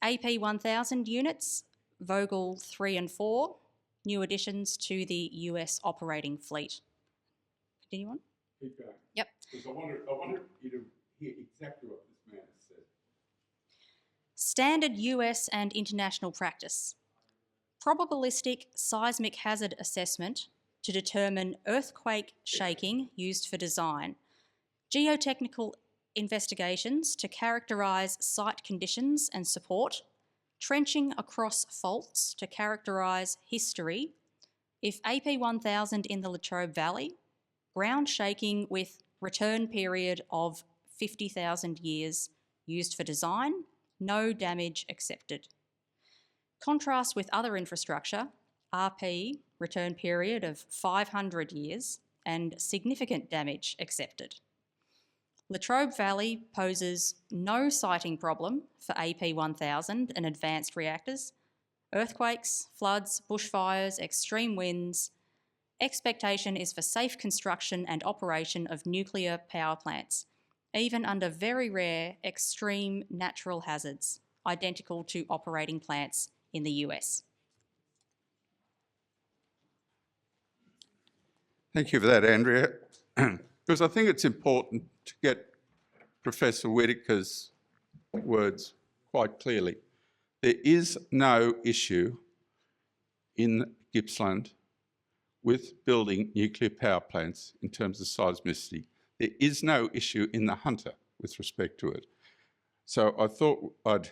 AP 1000 units, Vogel 3 and 4, new additions to the US operating fleet. Continue on? Keep going. Yep. Because I wanted you to hear exactly what this man has said. Standard US and international practice. Probabilistic seismic hazard assessment to determine earthquake shaking used for design. Geotechnical investigations to characterise site conditions and support. Trenching across faults to characterise history. If AP 1000 in the Latrobe Valley, ground shaking with return period of 50,000 years used for design, no damage accepted. Contrast with other infrastructure, RP, return period of 500 years and significant damage accepted. Latrobe Valley poses no siting problem for AP 1000 and advanced reactors. Earthquakes, floods, bushfires, extreme winds. Expectation is for safe construction and operation of nuclear power plants, even under very rare extreme natural hazards, identical to operating plants in the US. Thank you for that, Andrea. Because I think it's important to get Professor Whittaker's words quite clearly. There is no issue in Gippsland with building nuclear power plants in terms of seismicity. There is no issue in the Hunter with respect to it. So I thought I'd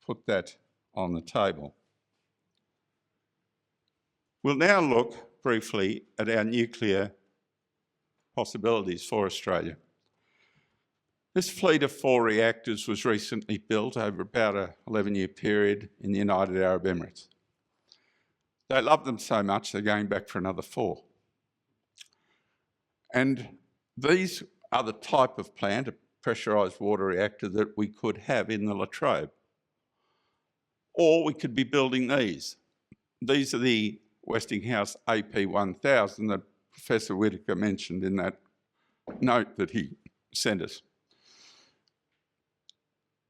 put that on the table. We'll now look briefly at our nuclear possibilities for Australia. This fleet of 4 reactors was recently built over about an 11-year period in the United Arab Emirates. They love them so much they're going back for another 4. And these are the type of plant, a pressurised water reactor, that we could have in the Latrobe. Or we could be building these. These are the Westinghouse AP 1000 that Professor Whittaker mentioned in that note that he sent us.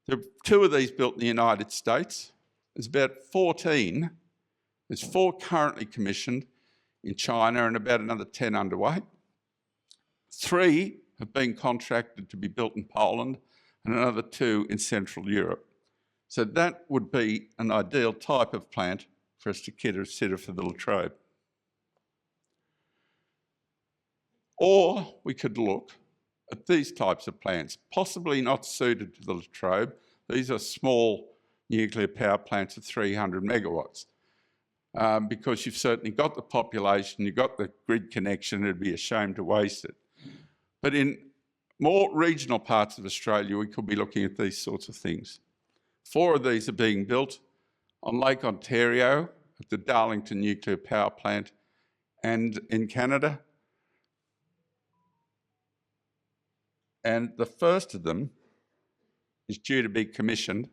There are 2 of these built in the United States. There's about 14. There's 4 currently commissioned in China and about another 10 underway. 3 have been contracted to be built in Poland and another 2 in Central Europe. So that would be an ideal type of plant for us to consider for the Latrobe. Or we could look at these types of plants, possibly not suited to the Latrobe. These are small nuclear power plants of 300 megawatts. Because you've certainly got the population, you've got the grid connection, it'd be a shame to waste it. But in more regional parts of Australia, we could be looking at these sorts of things. 4 of these are being built on Lake Ontario at the Darlington Nuclear Power Plant and in Canada. And the first of them is due to be commissioned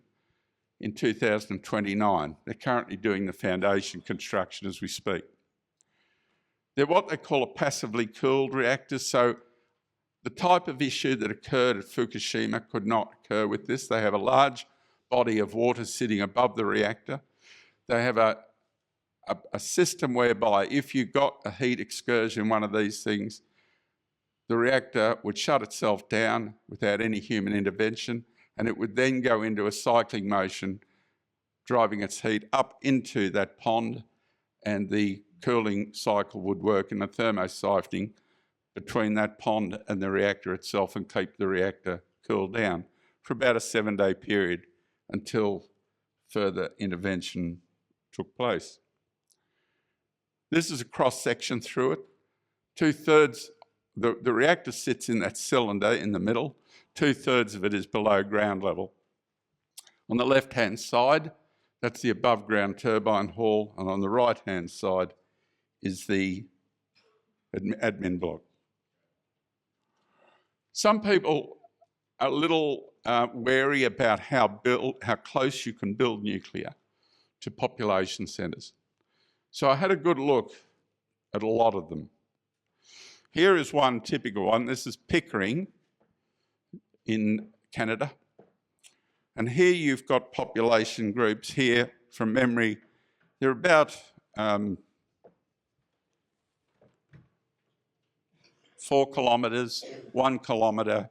in 2029. They're currently doing the foundation construction as we speak. They're what they call a passively cooled reactor, so the type of issue that occurred at Fukushima could not occur with this. They have a large body of water sitting above the reactor. They have a system whereby if you got a heat excursion in one of these things, the reactor would shut itself down without any human intervention, and it would then go into a cycling motion, driving its heat up into that pond, and the cooling cycle would work in the thermosiphoning between that pond and the reactor itself and keep the reactor cooled down for about a 7-day period until further intervention took place. This is a cross-section through it. 2/3, the reactor sits in that cylinder in the middle. 2/3 of it is below ground level. On the left-hand side, that's the above-ground turbine hall, and on the right-hand side is the admin block. Some people are a little wary about how close you can build nuclear to population centres. So I had a good look at a lot of them. Here is one typical one. This is Pickering in Canada. And here you've got population groups here, from memory. They're about 4 kilometres, 1 kilometre,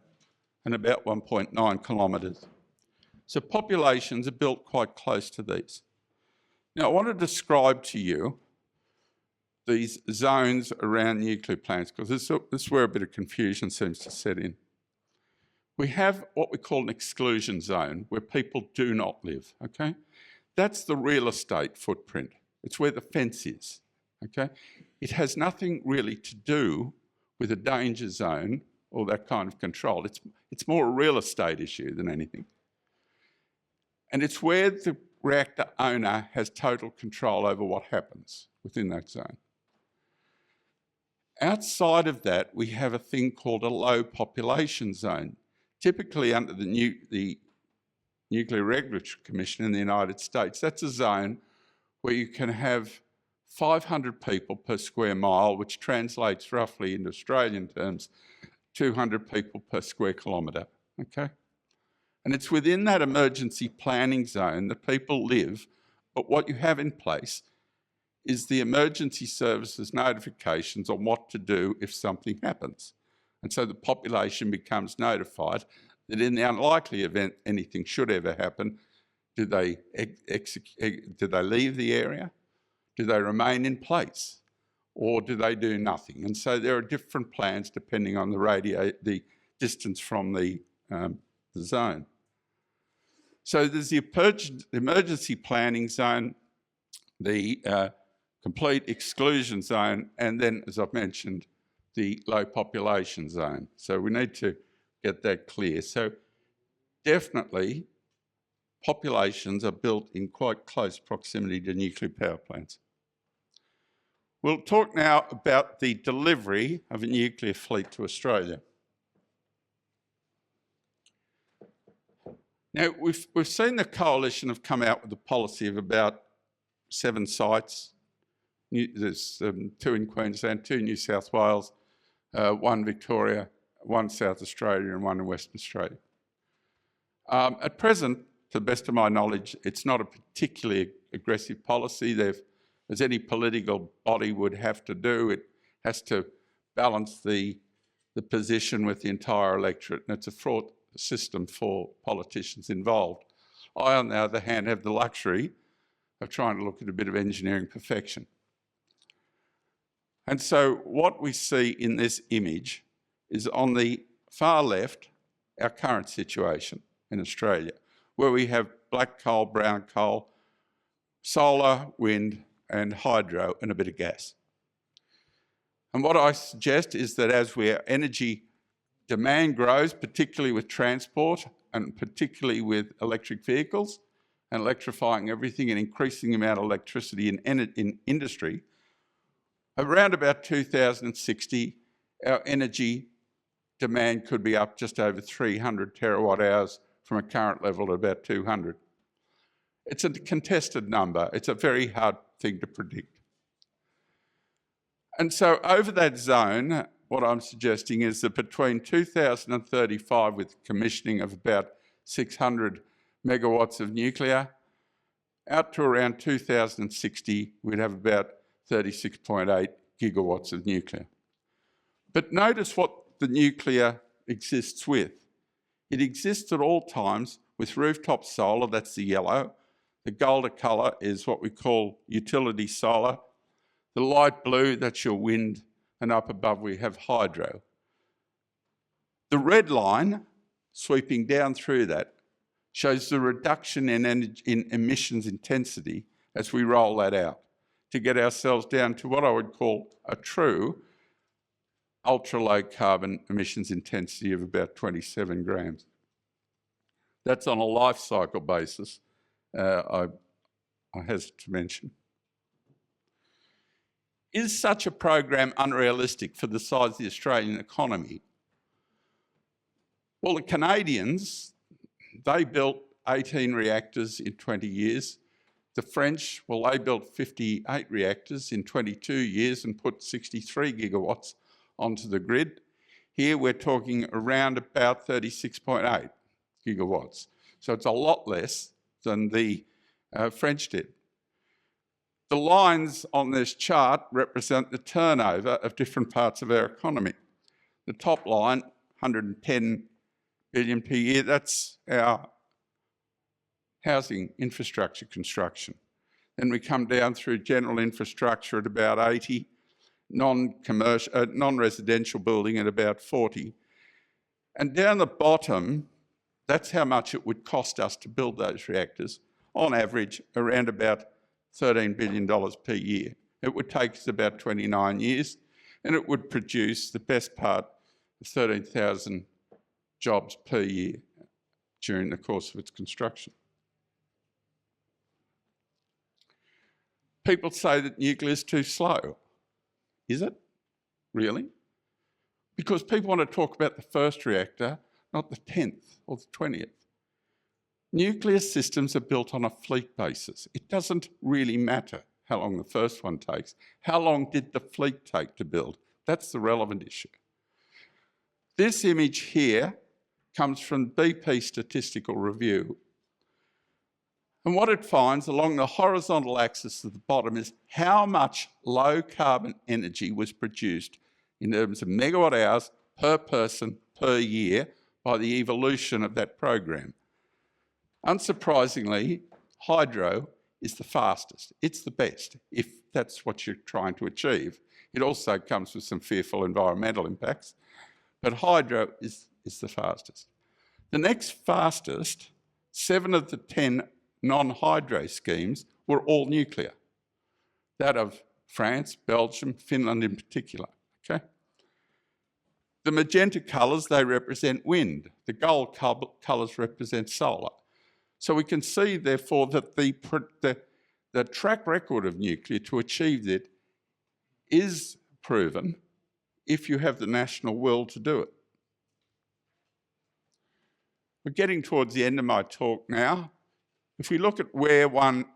and about 1.9 kilometres. So populations are built quite close to these. Now, I want to describe to you these zones around nuclear plants, because this is where a bit of confusion seems to set in. We have what we call an exclusion zone, where people do not live, okay? That's the real estate footprint. It's where the fence is, okay? It has nothing really to do with a danger zone or that kind of control. It's more a real estate issue than anything. And it's where the reactor owner has total control over what happens within that zone. Outside of that, we have a thing called a low population zone, typically under the Nuclear Regulatory Commission in the United States. That's a zone where you can have 500 people per square mile, which translates roughly into Australian terms, 200 people per square kilometre, okay? And it's within that emergency planning zone that people live, but what you have in place is the emergency services notifications on what to do if something happens. And so the population becomes notified that in the unlikely event anything should ever happen, do they leave the area? Do they remain in place? Or do they do nothing? And so there are different plans depending on the distance from the zone. So there's the emergency planning zone, the complete exclusion zone, and then, as I've mentioned, the low population zone. So we need to get that clear. So definitely populations are built in quite close proximity to nuclear power plants. We'll talk now about the delivery of a nuclear fleet to Australia. Now, we've seen the coalition have come out with a policy of about 7 sites. There's 2 in Queensland, 2 in New South Wales, 1 Victoria, 1 South Australia and 1 in Western Australia. At present, to the best of my knowledge, it's not a particularly aggressive policy. As any political body would have to do, it has to balance the position with the entire electorate, and it's a fraught system for politicians involved. I, on the other hand, have the luxury of trying to look at a bit of engineering perfection. And so what we see in this image is on the far left, our current situation in Australia, where we have black coal, brown coal, solar, wind, and hydro, and a bit of gas. And what I suggest is that as our energy demand grows, particularly with transport and particularly with electric vehicles and electrifying everything and increasing the amount of electricity in industry, around about 2060, our energy demand could be up just over 300 terawatt hours from a current level of about 200. It's a contested number. It's a very hard thing to predict. And so over that zone, what I'm suggesting is that between 2035, with commissioning of about 600 megawatts of nuclear, out to around 2060, we'd have about 36.8 gigawatts of nuclear. But notice what the nuclear exists with. It exists at all times with rooftop solar, that's the yellow. The golden colour is what we call utility solar. The light blue, that's your wind, and up above we have hydro. The red line, sweeping down through that, shows the reduction in emissions intensity as we roll that out to get ourselves down to what I would call a true ultra-low carbon emissions intensity of about 27 grams. That's on a life cycle basis, I hesitate to mention. Is such a program unrealistic for the size of the Australian economy? Well, the Canadians, they built 18 reactors in 20 years. The French, well, they built 58 reactors in 22 years and put 63 gigawatts onto the grid. Here we're talking around about 36.8 gigawatts. So it's a lot less than the French did. The lines on this chart represent the turnover of different parts of our economy. The top line, 110 billion per year, that's our housing infrastructure construction. Then we come down through general infrastructure at about 80, non-residential building at about 40. And down the bottom, that's how much it would cost us to build those reactors, on average around about $13 billion per year. It would take us about 29 years, and it would produce the best part of 13,000 jobs per year during the course of its construction. People say that nuclear is too slow. Is it? Really? Because people want to talk about the first reactor, not the 10th or the 20th. Nuclear systems are built on a fleet basis. It doesn't really matter how long the first one takes. How long did the fleet take to build? That's the relevant issue. This image here comes from BP Statistical Review. And what it finds along the horizontal axis at the bottom is how much low carbon energy was produced in terms of megawatt hours per person per year by the evolution of that program. Unsurprisingly, hydro is the fastest. It's the best, if that's what you're trying to achieve. It also comes with some fearful environmental impacts, but hydro is the fastest. The next fastest, 7 of the 10 non-hydro schemes were all nuclear. That of France, Belgium, Finland in particular, okay? The magenta colours, they represent wind. The gold colours represent solar. So we can see, therefore, that the track record of nuclear to achieve it is proven if you have the national will to do it. We're getting towards the end of my talk now. If we look at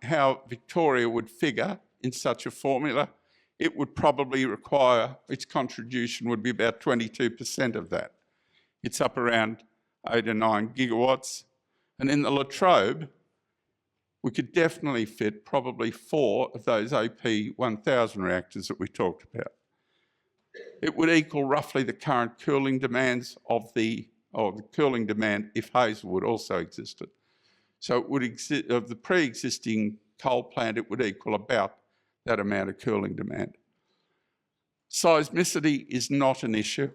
how Victoria would figure in such a formula, it would probably require, its contribution would be about 22% of that. It's up around 8 or 9 gigawatts. And in the Latrobe, we could definitely fit probably 4 of those AP1000 reactors that we talked about. It would equal roughly the current cooling demands of the cooling demand if Hazelwood also existed. So it would exist, of the pre-existing coal plant, it would equal about that amount of cooling demand. Seismicity is not an issue.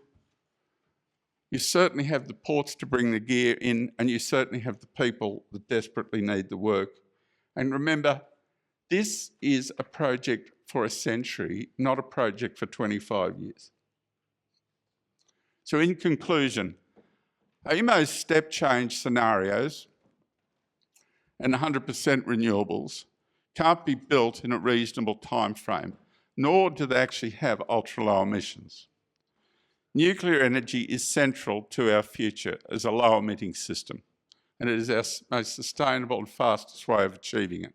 You certainly have the ports to bring the gear in, and you certainly have the people that desperately need the work. And remember, this is a project for a century, not a project for 25 years. So in conclusion, AEMO's step change scenarios and 100% renewables can't be built in a reasonable time frame, nor do they actually have ultra-low emissions. Nuclear energy is central to our future as a low-emitting system, and it is our most sustainable and fastest way of achieving it.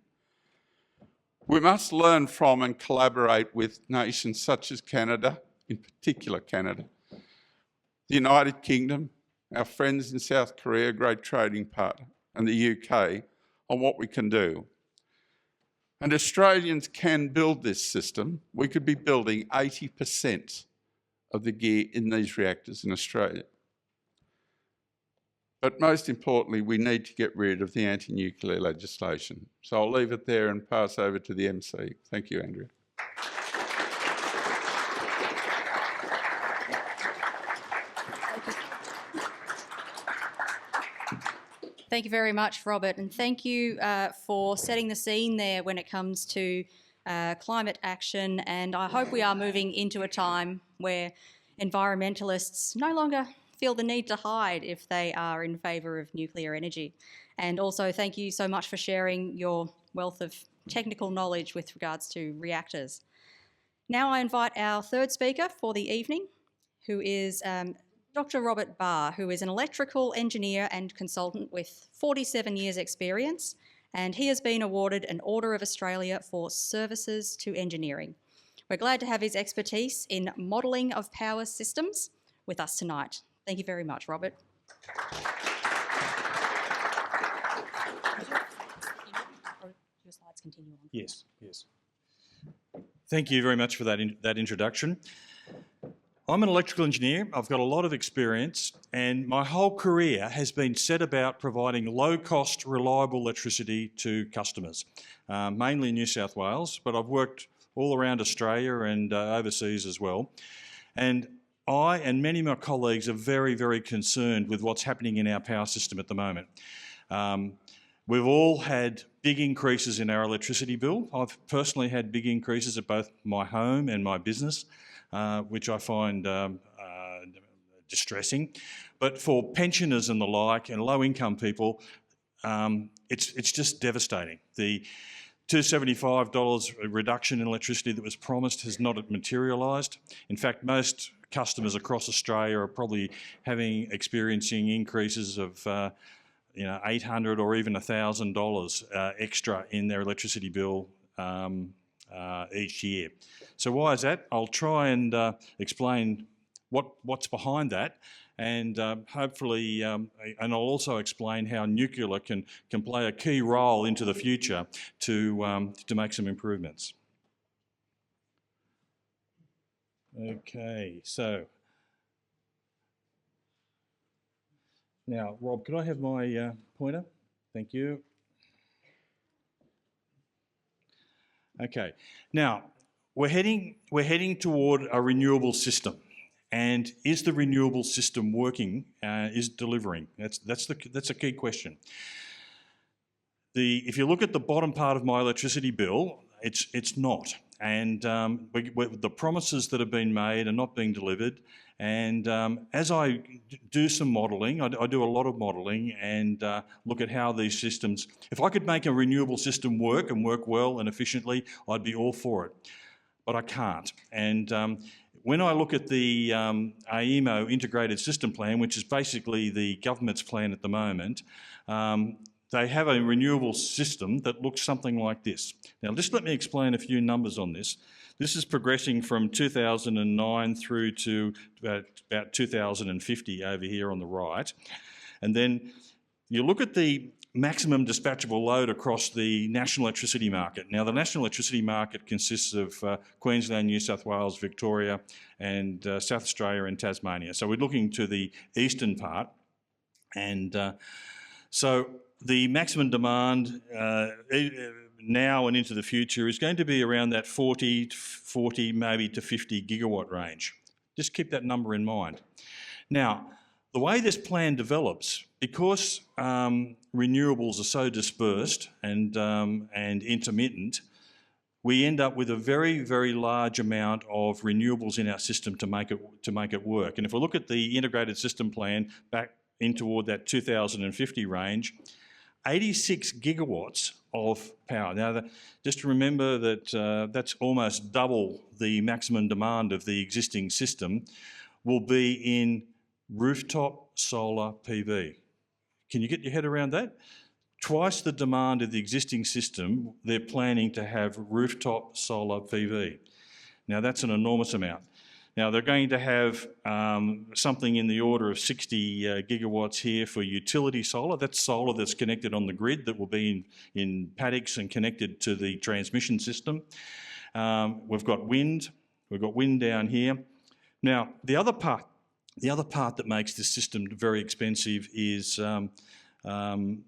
We must learn from and collaborate with nations such as Canada, in particular Canada, the United Kingdom, our friends in South Korea, a great trading partner, and the UK, on what we can do. And Australians can build this system. We could be building 80% of the gear in these reactors in Australia. But most importantly, we need to get rid of the anti-nuclear legislation. So I'll leave it there and pass over to the MC. Thank you, Andrea. Thank you very much, Robert, and thank you for setting the scene there when it comes to climate action. And I hope we are moving into a time where environmentalists no longer feel the need to hide if they are in favour of nuclear energy. And also thank you so much for sharing your wealth of technical knowledge with regards to reactors. Now I invite our third speaker for the evening, who is Dr. Robert Barr, who is an electrical engineer and consultant with 47 years' experience, and he has been awarded an Order of Australia for services to engineering. We're glad to have his expertise in modelling of power systems with us tonight. Thank you very much, Robert. Your slides continue on. Yes, yes. Thank you very much for that introduction. I'm an electrical engineer. I've got a lot of experience, and my whole career has been set about providing low-cost, reliable electricity to customers, mainly in New South Wales, but I've worked all around Australia and overseas as well. And I and many of my colleagues are very, very concerned with what's happening in our power system at the moment. We've all had big increases in our electricity bill. I've personally had big increases at both my home and my business, which I find distressing. But for pensioners and the like and low-income people, it's just devastating. The $275 reduction in electricity that was promised has not materialised. In fact, most customers across Australia are probably experiencing increases of $800 or even $1,000 extra in their electricity bill each year. So why is that? I'll try and explain what's behind that, and hopefully, and I'll also explain how nuclear can play a key role into the future to make some improvements. Okay, so now, Rob, could I have my pointer? Thank you. Okay, now we're heading toward a renewable system, and is the renewable system working? Is delivering? That's a key question. If you look at the bottom part of my electricity bill, it's not, and the promises that have been made are not being delivered. And as I do some modelling, I do a lot of modelling and look at how these systems, if I could make a renewable system work and work well and efficiently, I'd be all for it. But I can't. And when I look at the AEMO Integrated System Plan, which is basically the government's plan at the moment, they have a renewable system that looks something like this. Now, just let me explain a few numbers on this. This is progressing from 2009 through to about 2050 over here on the right. And then you look at the maximum dispatchable load across the national electricity market. Now, the national electricity market consists of Queensland, New South Wales, Victoria, and South Australia and Tasmania. So we're looking to the eastern part. And so the maximum demand now and into the future is going to be around that 40, maybe to 50 gigawatt range. Just keep that number in mind. Now, the way this plan develops, because renewables are so dispersed and intermittent, we end up with a very, very large amount of renewables in our system to make it work. And if we look at the integrated system plan back in toward that 2050 range, 86 gigawatts of power. Now, just remember that that's almost double the maximum demand of the existing system, will be in rooftop solar PV. Can you get your head around that? Twice the demand of the existing system, they're planning to have rooftop solar PV. Now, that's an enormous amount. Now, they're going to have something in the order of 60 gigawatts here for utility solar. That's solar that's connected on the grid that will be in paddocks and connected to the transmission system. We've got wind. We've got wind down here. Now, the other part that makes this system very expensive is behind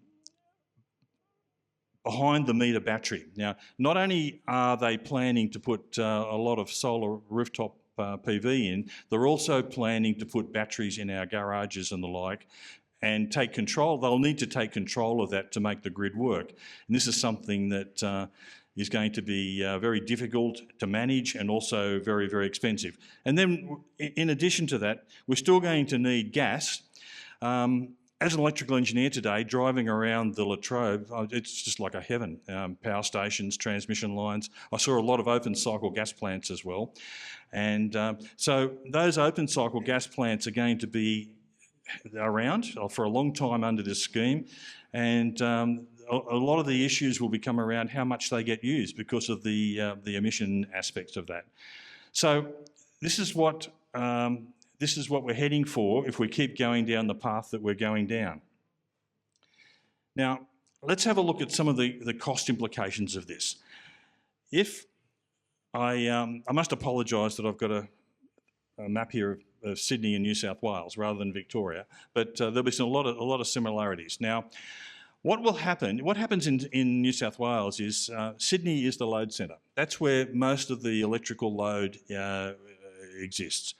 the meter battery. Now, not only are they planning to put a lot of solar rooftop PV in, they're also planning to put batteries in our garages and the like and take control. They'll need to take control of that to make the grid work. And this is something that is going to be very difficult to manage and also very, very expensive. And then in addition to that, we're still going to need gas. as an electrical engineer today, driving around the Latrobe, it's just like a heaven. Power stations, transmission lines. I saw a lot of open cycle gas plants as well. And so those open cycle gas plants are going to be around for a long time under this scheme. And a lot of the issues will become around how much they get used because of the emission aspects of that. So this is what we're heading for if we keep going down the path that we're going down. Now, let's have a look at some of the cost implications of this. If I must apologise that I've got a map here of Sydney and New South Wales rather than Victoria, but there'll be a lot of similarities. Now, what happens in New South Wales is Sydney is the load centre. That's where most of the electrical load exists.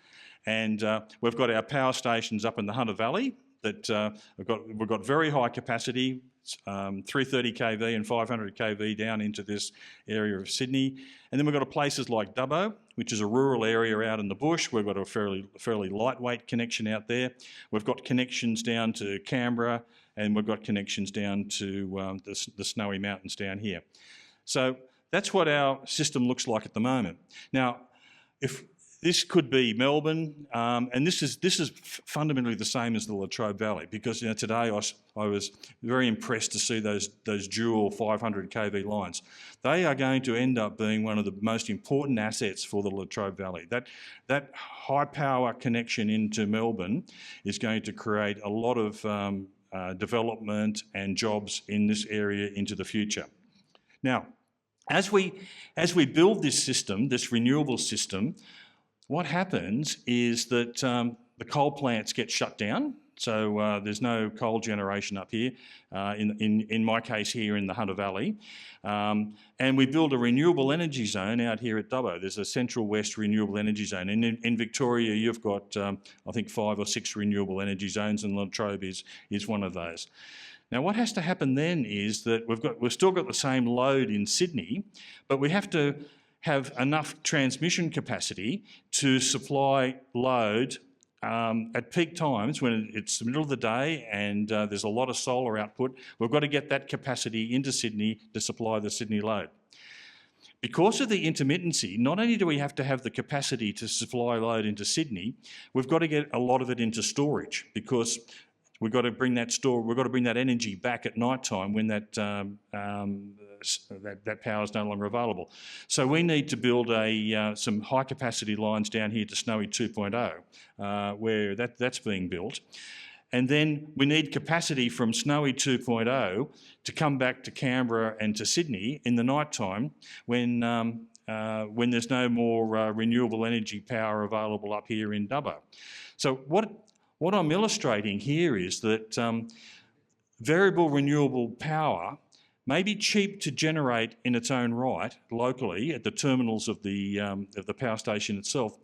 And we've got our power stations up in the Hunter Valley that we've got very high capacity, 330 kV and 500 kV down into this area of Sydney. And then we've got places like Dubbo, which is a rural area out in the bush. We've got a fairly lightweight connection out there. We've got connections down to Canberra, and we've got connections down to the snowy mountains down here. So that's what our system looks like at the moment. Now, if this could be Melbourne, and this is fundamentally the same as the Latrobe Valley, because today I was very impressed to see those dual 500 kV lines. They are going to end up being one of the most important assets for the Latrobe Valley. That high power connection into Melbourne is going to create a lot of development and jobs in this area into the future. Now, as we build this system, this renewable system, what happens is that the coal plants get shut down, so there's no coal generation up here, in my case here in the Hunter Valley, and we build a renewable energy zone out here at Dubbo. There's a Central West renewable energy zone, and in Victoria you've got I think 5 or 6 renewable energy zones, and Latrobe is one of those. Now, what has to happen then is that we've still got the same load in Sydney, but we have to have enough transmission capacity to supply load at peak times when it's the middle of the day and there's a lot of solar output. We've got to get that capacity into Sydney to supply the Sydney load. Because of the intermittency, not only do we have to have the capacity to supply load into Sydney, we've got to get a lot of it into storage, because we've got to bring that energy back at night time when that power is no longer available. So we need to build some high capacity lines down here to Snowy 2.0, where that's being built. And then we need capacity from Snowy 2.0 to come back to Canberra and to Sydney in the night time when there's no more renewable energy power available up here in Dubbo. So what I'm illustrating here is that variable renewable power may be cheap to generate in its own right locally at the terminals of the power station itself,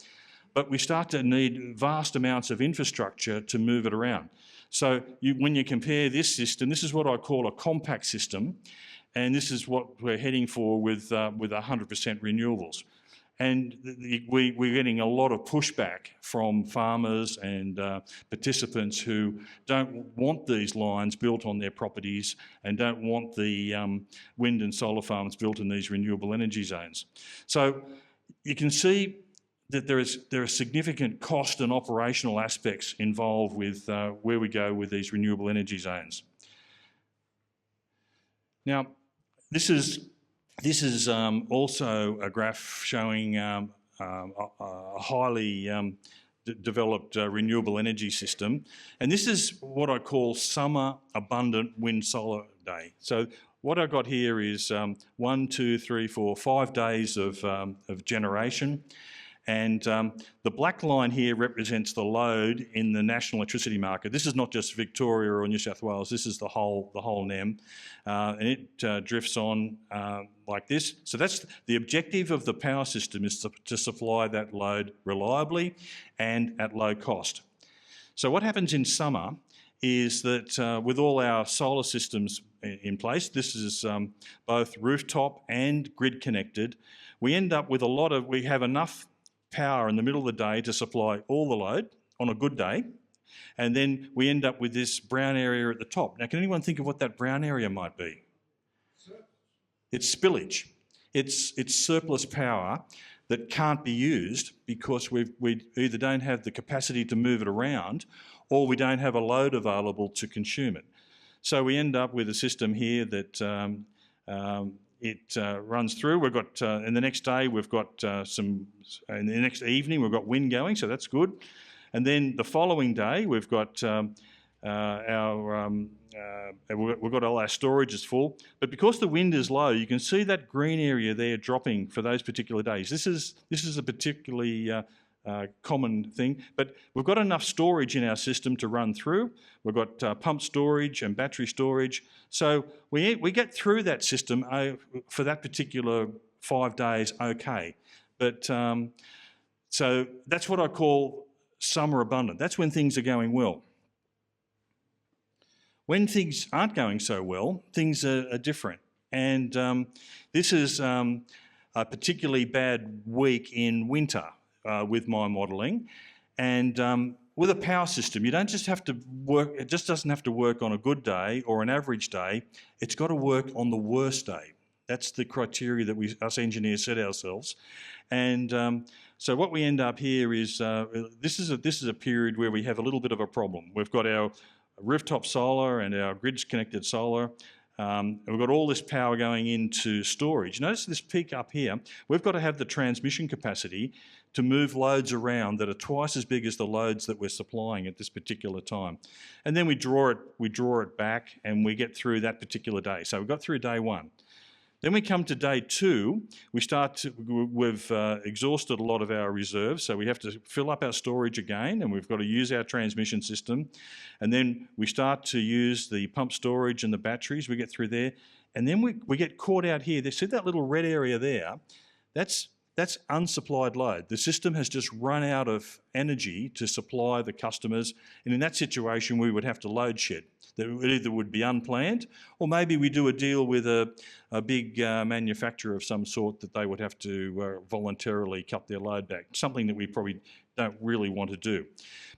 but we start to need vast amounts of infrastructure to move it around. So when you compare this system, this is what I call a compact system, and this is what we're heading for with 100% renewables. And we're getting a lot of pushback from farmers and participants who don't want these lines built on their properties and don't want the wind and solar farms built in these renewable energy zones. So you can see that there are significant cost and operational aspects involved with where we go with these renewable energy zones. Now, this is also a graph showing a highly developed renewable energy system, and this is what I call summer abundant wind solar day. So what I've got here is 1, 2, 3, 4, 5 days of generation. And the black line here represents the load in the national electricity market. This is not just Victoria or New South Wales, this is the whole NEM. And it drifts on like this. So that's the objective of the power system, is to supply that load reliably and at low cost. So what happens in summer is that with all our solar systems in place, this is both rooftop and grid connected, we end up with we have enough power in the middle of the day to supply all the load on a good day, And then we end up with this brown area at the top. Now, can anyone think of what that brown area might be? It's spillage. It's surplus power that can't be used because we either don't have the capacity to move it around or we don't have a load available to consume it. So we end up with a system here that runs through. We've got, and the next day we've got and the next evening we've got wind going, so that's good. And then the following day we've got we've got all our storage is full, but because the wind is low, you can see that green area there dropping for those particular days. This is a particularly common thing, but we've got enough storage in our system to run through. We've got pump storage and battery storage, so we get through that system for that particular 5 days okay. But so that's what I call summer abundant. That's when things are going well. When things aren't going so well, things are different. And this is a particularly bad week in winter with my modelling. And with a power system, you don't just have to work, it just doesn't have to work on a good day or an average day, it's got to work on the worst day. That's the criteria that us engineers set ourselves. And so what we end up here is, this is a period where we have a little bit of a problem. We've got our rooftop solar and our grid connected solar. We've got all this power going into storage. Notice this peak up here. We've got to have the transmission capacity to move loads around that are twice as big as the loads that we're supplying at this particular time. And then we draw it back and we get through that particular day. So we've got through day one. Then we come to day two, we've exhausted a lot of our reserves, so we have to fill up our storage again, and we've got to use our transmission system. And then we start to use the pump storage and the batteries, we get through there. And then we get caught out here. See that little red area there? That's unsupplied load. The system has just run out of energy to supply the customers, and in that situation we would have to load shed. That either would be unplanned, or maybe we do a deal with a big manufacturer of some sort that they would have to voluntarily cut their load back, something that we probably don't really want to do.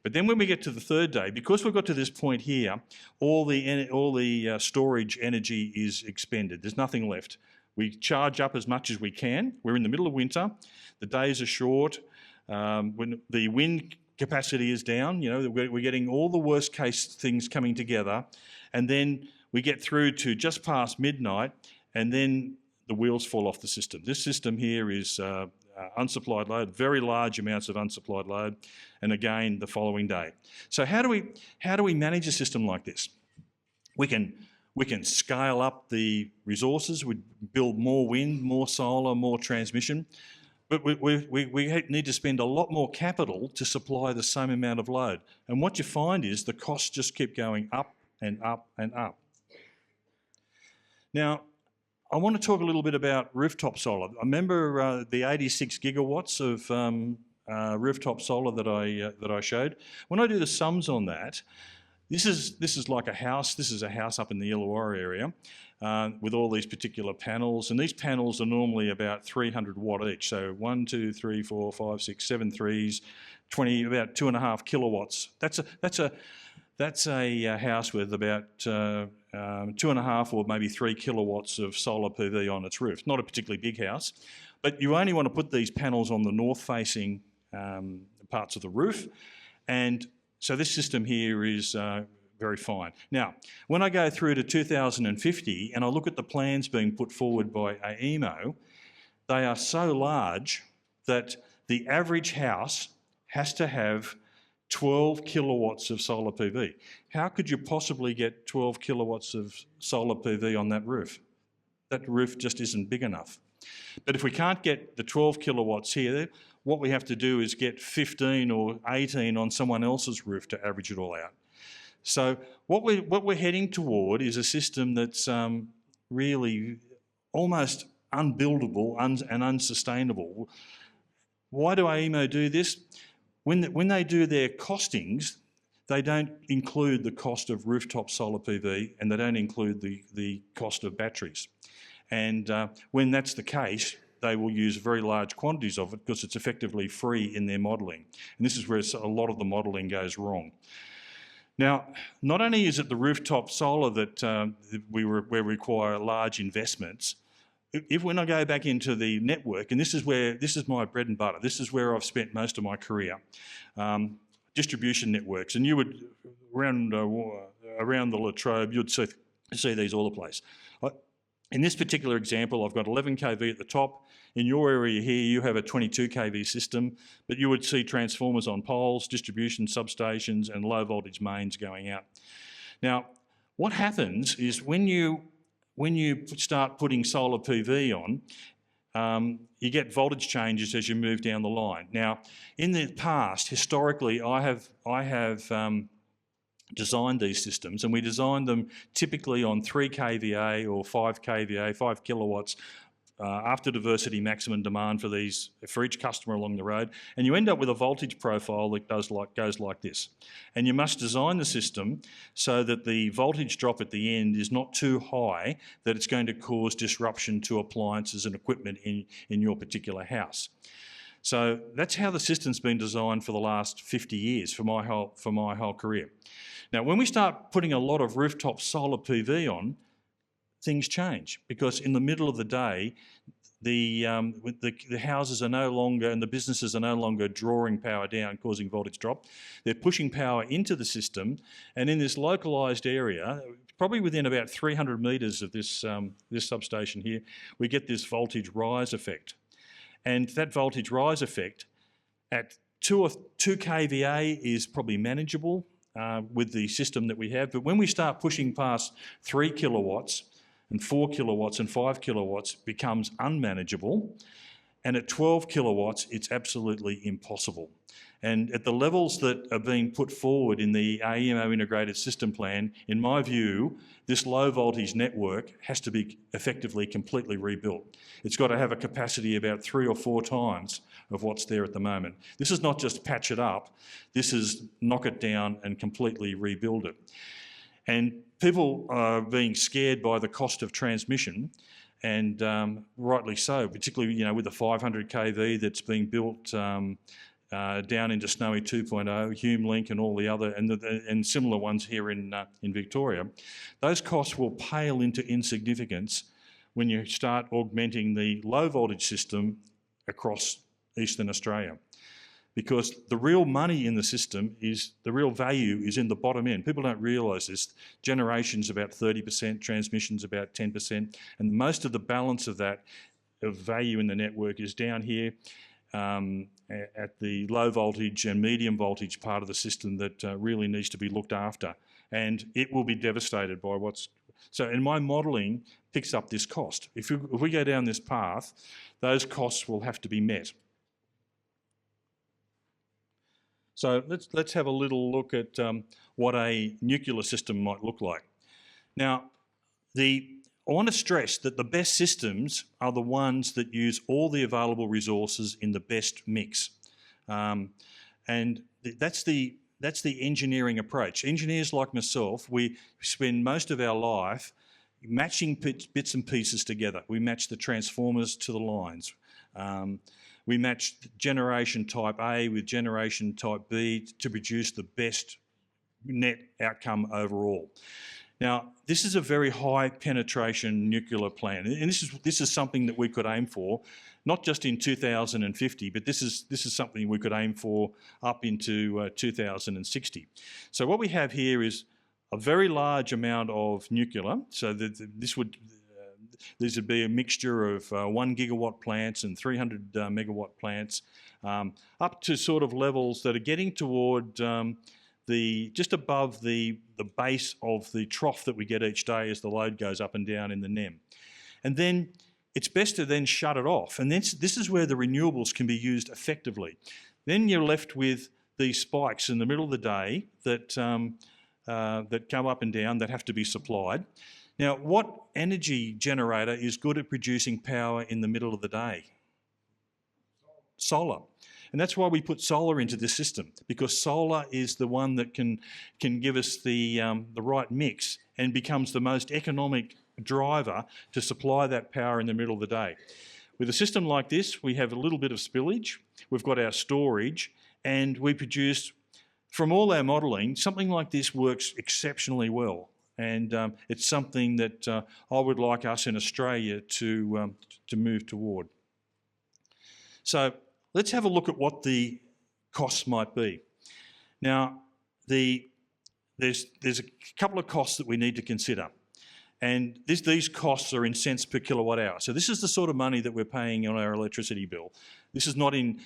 But then when we get to the third day, because we've got to this point here, all the storage energy is expended. There's nothing left. We charge up as much as we can. We're in the middle of winter. The days are short. When the wind capacity is down, you know, we're getting all the worst case things coming together, and then we get through to just past midnight, and then the wheels fall off the system. This system here is unsupplied load, very large amounts of unsupplied load, and again the following day. So how do we manage a system like this? We can scale up the resources. We build more wind, more solar, more transmission. But we need to spend a lot more capital to supply the same amount of load. And what you find is the costs just keep going up and up and up. Now, I want to talk a little bit about rooftop solar. I remember the 86 gigawatts of rooftop solar that I showed. When I do the sums on that, this is like a house. This is a house up in the Illawarra area with all these particular panels, and these panels are normally about 300 watt each. So 1, 2, 3, 4, 5, 6, 7 threes, 20, about 2.5 kilowatts. That's a house with about 2.5 or maybe 3 kilowatts of solar PV on its roof. Not a particularly big house, but you only want to put these panels on the north-facing parts of the roof, and so this system here is very fine. Now, when I go through to 2050 and I look at the plans being put forward by AEMO, they are so large that the average house has to have 12 kilowatts of solar PV. How could you possibly get 12 kilowatts of solar PV on that roof? That roof just isn't big enough. But if we can't get the 12 kilowatts here, what we have to do is get 15 or 18 on someone else's roof to average it all out. So what we're heading toward is a system that's really almost unbuildable and unsustainable. Why do AEMO do this? When they do their costings, they don't include the cost of rooftop solar PV, and they don't include the cost of batteries. And when that's the case, they will use very large quantities of it because it's effectively free in their modelling. And this is where a lot of the modelling goes wrong. Now, not only is it the rooftop solar that we require large investments, when I go back into the network, and this is my bread and butter, this is where I've spent most of my career, distribution networks, and you would, around the Latrobe, you'd see these all the place. In this particular example, I've got 11 kV at the top. In your area here, you have a 22 kV system, but you would see transformers on poles, distribution substations, and low voltage mains going out. Now, what happens is when you start putting solar PV on, you get voltage changes as you move down the line. Now, in the past, historically, I have designed these systems, and we designed them typically on 3 kVA or 5 kVA, 5 kilowatts, after diversity maximum demand for each customer along the road, and you end up with a voltage profile that goes like this. And you must design the system so that the voltage drop at the end is not too high that it's going to cause disruption to appliances and equipment in your particular house. So that's how the system's been designed for the last 50 years for my whole career. Now, when we start putting a lot of rooftop solar PV on, things change, because in the middle of the day, the houses are no longer, and the businesses are no longer drawing power down, causing voltage drop. They're pushing power into the system, and in this localised area, probably within about 300 metres of this substation here, we get this voltage rise effect. And that voltage rise effect at 2 kVA is probably manageable with the system that we have. But when we start pushing past 3 kilowatts and 4 kilowatts and 5 kilowatts, it becomes unmanageable. And at 12 kilowatts, it's absolutely impossible. And at the levels that are being put forward in the AEMO integrated system plan, in my view, this low voltage network has to be effectively completely rebuilt. It's got to have a capacity about 3 or 4 times of what's there at the moment. This is not just patch it up, this is knock it down and completely rebuild it. And people are being scared by the cost of transmission, and rightly so, particularly with the 500 kV that's being built down into Snowy 2.0, Hume Link, and all the other and similar ones here in Victoria. Those costs will pale into insignificance when you start augmenting the low voltage system across Eastern Australia, because the real money in the system the real value is in the bottom end. People don't realise this. Generation's about 30%, transmission's about 10%, and most of the balance of that value in the network is down here at the low voltage and medium voltage part of the system that really needs to be looked after, and it will be devastated by so in my modelling picks up this cost. If we go down this path, those costs will have to be met. So let's have a little look at what a nuclear system might look like. Now, I want to stress that the best systems are the ones that use all the available resources in the best mix. And that's the engineering approach. Engineers like myself, we spend most of our life matching bits and pieces together. We match the transformers to the lines. We match generation type A with generation type B to produce the best net outcome overall. Now, this is a very high penetration nuclear plant, and this is something that we could aim for, not just in 2050, but this is something we could aim for up into 2060. So what we have here is a very large amount of nuclear. So these would be a mixture of 1 gigawatt plants and 300 megawatt plants, up to sort of levels that are getting toward just above the base of the trough that we get each day as the load goes up and down in the NEM. And then it's best to then shut it off. And this is where the renewables can be used effectively. Then you're left with these spikes in the middle of the day that come up and down that have to be supplied. Now, what energy generator is good at producing power in the middle of the day? Solar. And that's why we put solar into this system, because solar is the one that can give us the right mix and becomes the most economic driver to supply that power in the middle of the day. With a system like this, we have a little bit of spillage, we've got our storage, and we produce from all our modelling, something like this works exceptionally well. And it's something that I would like us in Australia to move toward. So let's have a look at what the costs might be. Now, there's a couple of costs that we need to consider. And these costs are in cents per kilowatt hour. So this is the sort of money that we're paying on our electricity bill. This is not in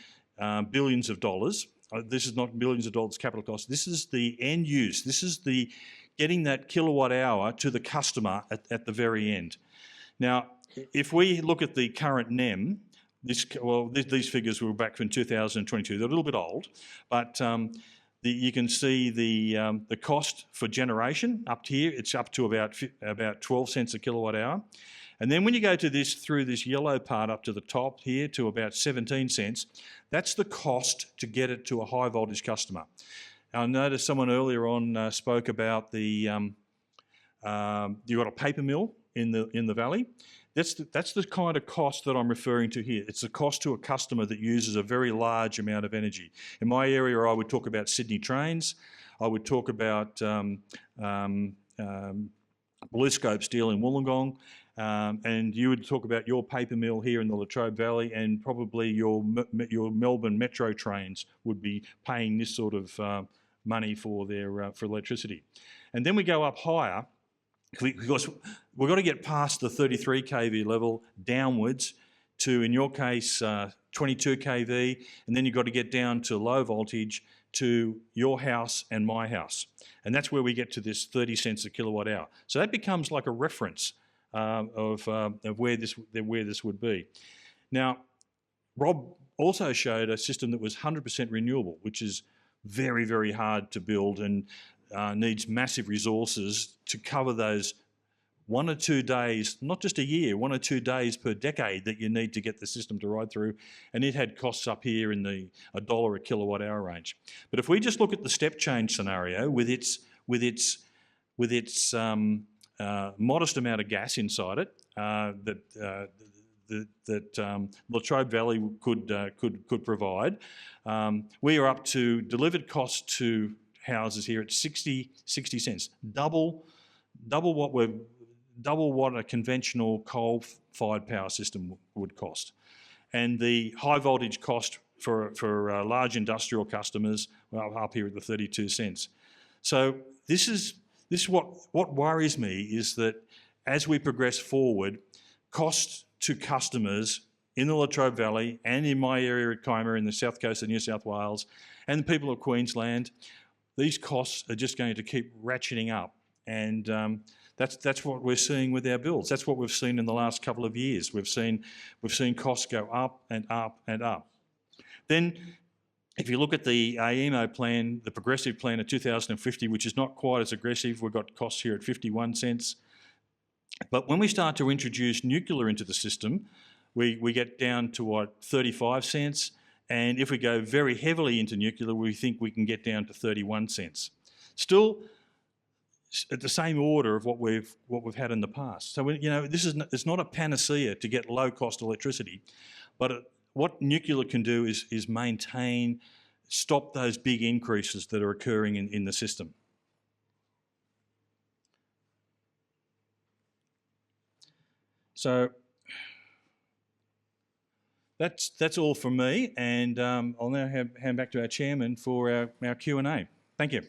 billions of dollars. This is not billions of dollars capital cost. This is the end use. This is the getting that kilowatt hour to the customer at the very end. Now, if we look at the current NEM, these figures were back from 2022. They're a little bit old, but you can see the cost for generation up here. It's up to about 12 cents a kilowatt hour. And then when you go to through this yellow part up to the top here to about 17 cents, that's the cost to get it to a high voltage customer. I noticed someone earlier on spoke about you've got a paper mill in the valley. That's the kind of cost that I'm referring to here. It's the cost to a customer that uses a very large amount of energy. In my area, I would talk about Sydney Trains. I would talk about BlueScope Steel in Wollongong. And you would talk about your paper mill here in the Latrobe Valley, and probably your Melbourne Metro trains would be paying this sort of money for their for electricity. And then we go up higher, because we've got to get past the 33 kV level downwards to, in your case, 22 kV, and then you've got to get down to low voltage to your house and my house. And that's where we get to this 30 cents a kilowatt hour. So that becomes like a reference of where this would be. Now, Rob also showed a system that was 100% renewable, which is very, very hard to build and needs massive resources to cover those 1 or 2 days, not just a year, 1 or 2 days per decade that you need to get the system to ride through. And it had costs up here in the $1 a kilowatt hour range. But if we just look at the step change scenario with its modest amount of gas inside it that Latrobe Valley could provide, we are up to delivered cost to houses here at 60 cents, double what a conventional coal-fired power system would cost, and the high voltage cost for large industrial customers up here at the 32 cents. So this is what worries me, is that as we progress forward, costs to customers in the Latrobe Valley and in my area at Kiama in the south coast of New South Wales and the people of Queensland, these costs are just going to keep ratcheting up. And that's what we're seeing with our bills. That's what we've seen in the last couple of years. We've seen costs go up and up and up. Then, if you look at the AEMO plan, the progressive plan of 2050, which is not quite as aggressive, we've got costs here at 51 cents. But when we start to introduce nuclear into the system, we get down to what, 35 cents. And if we go very heavily into nuclear, we think we can get down to 31 cents. Still at the same order of what we've had in the past. So it's not a panacea to get low cost electricity, but what nuclear can do is maintain, stop those big increases that are occurring in the system. So that's all from me, and I'll now hand back to our chairman for our Q&A. Thank you.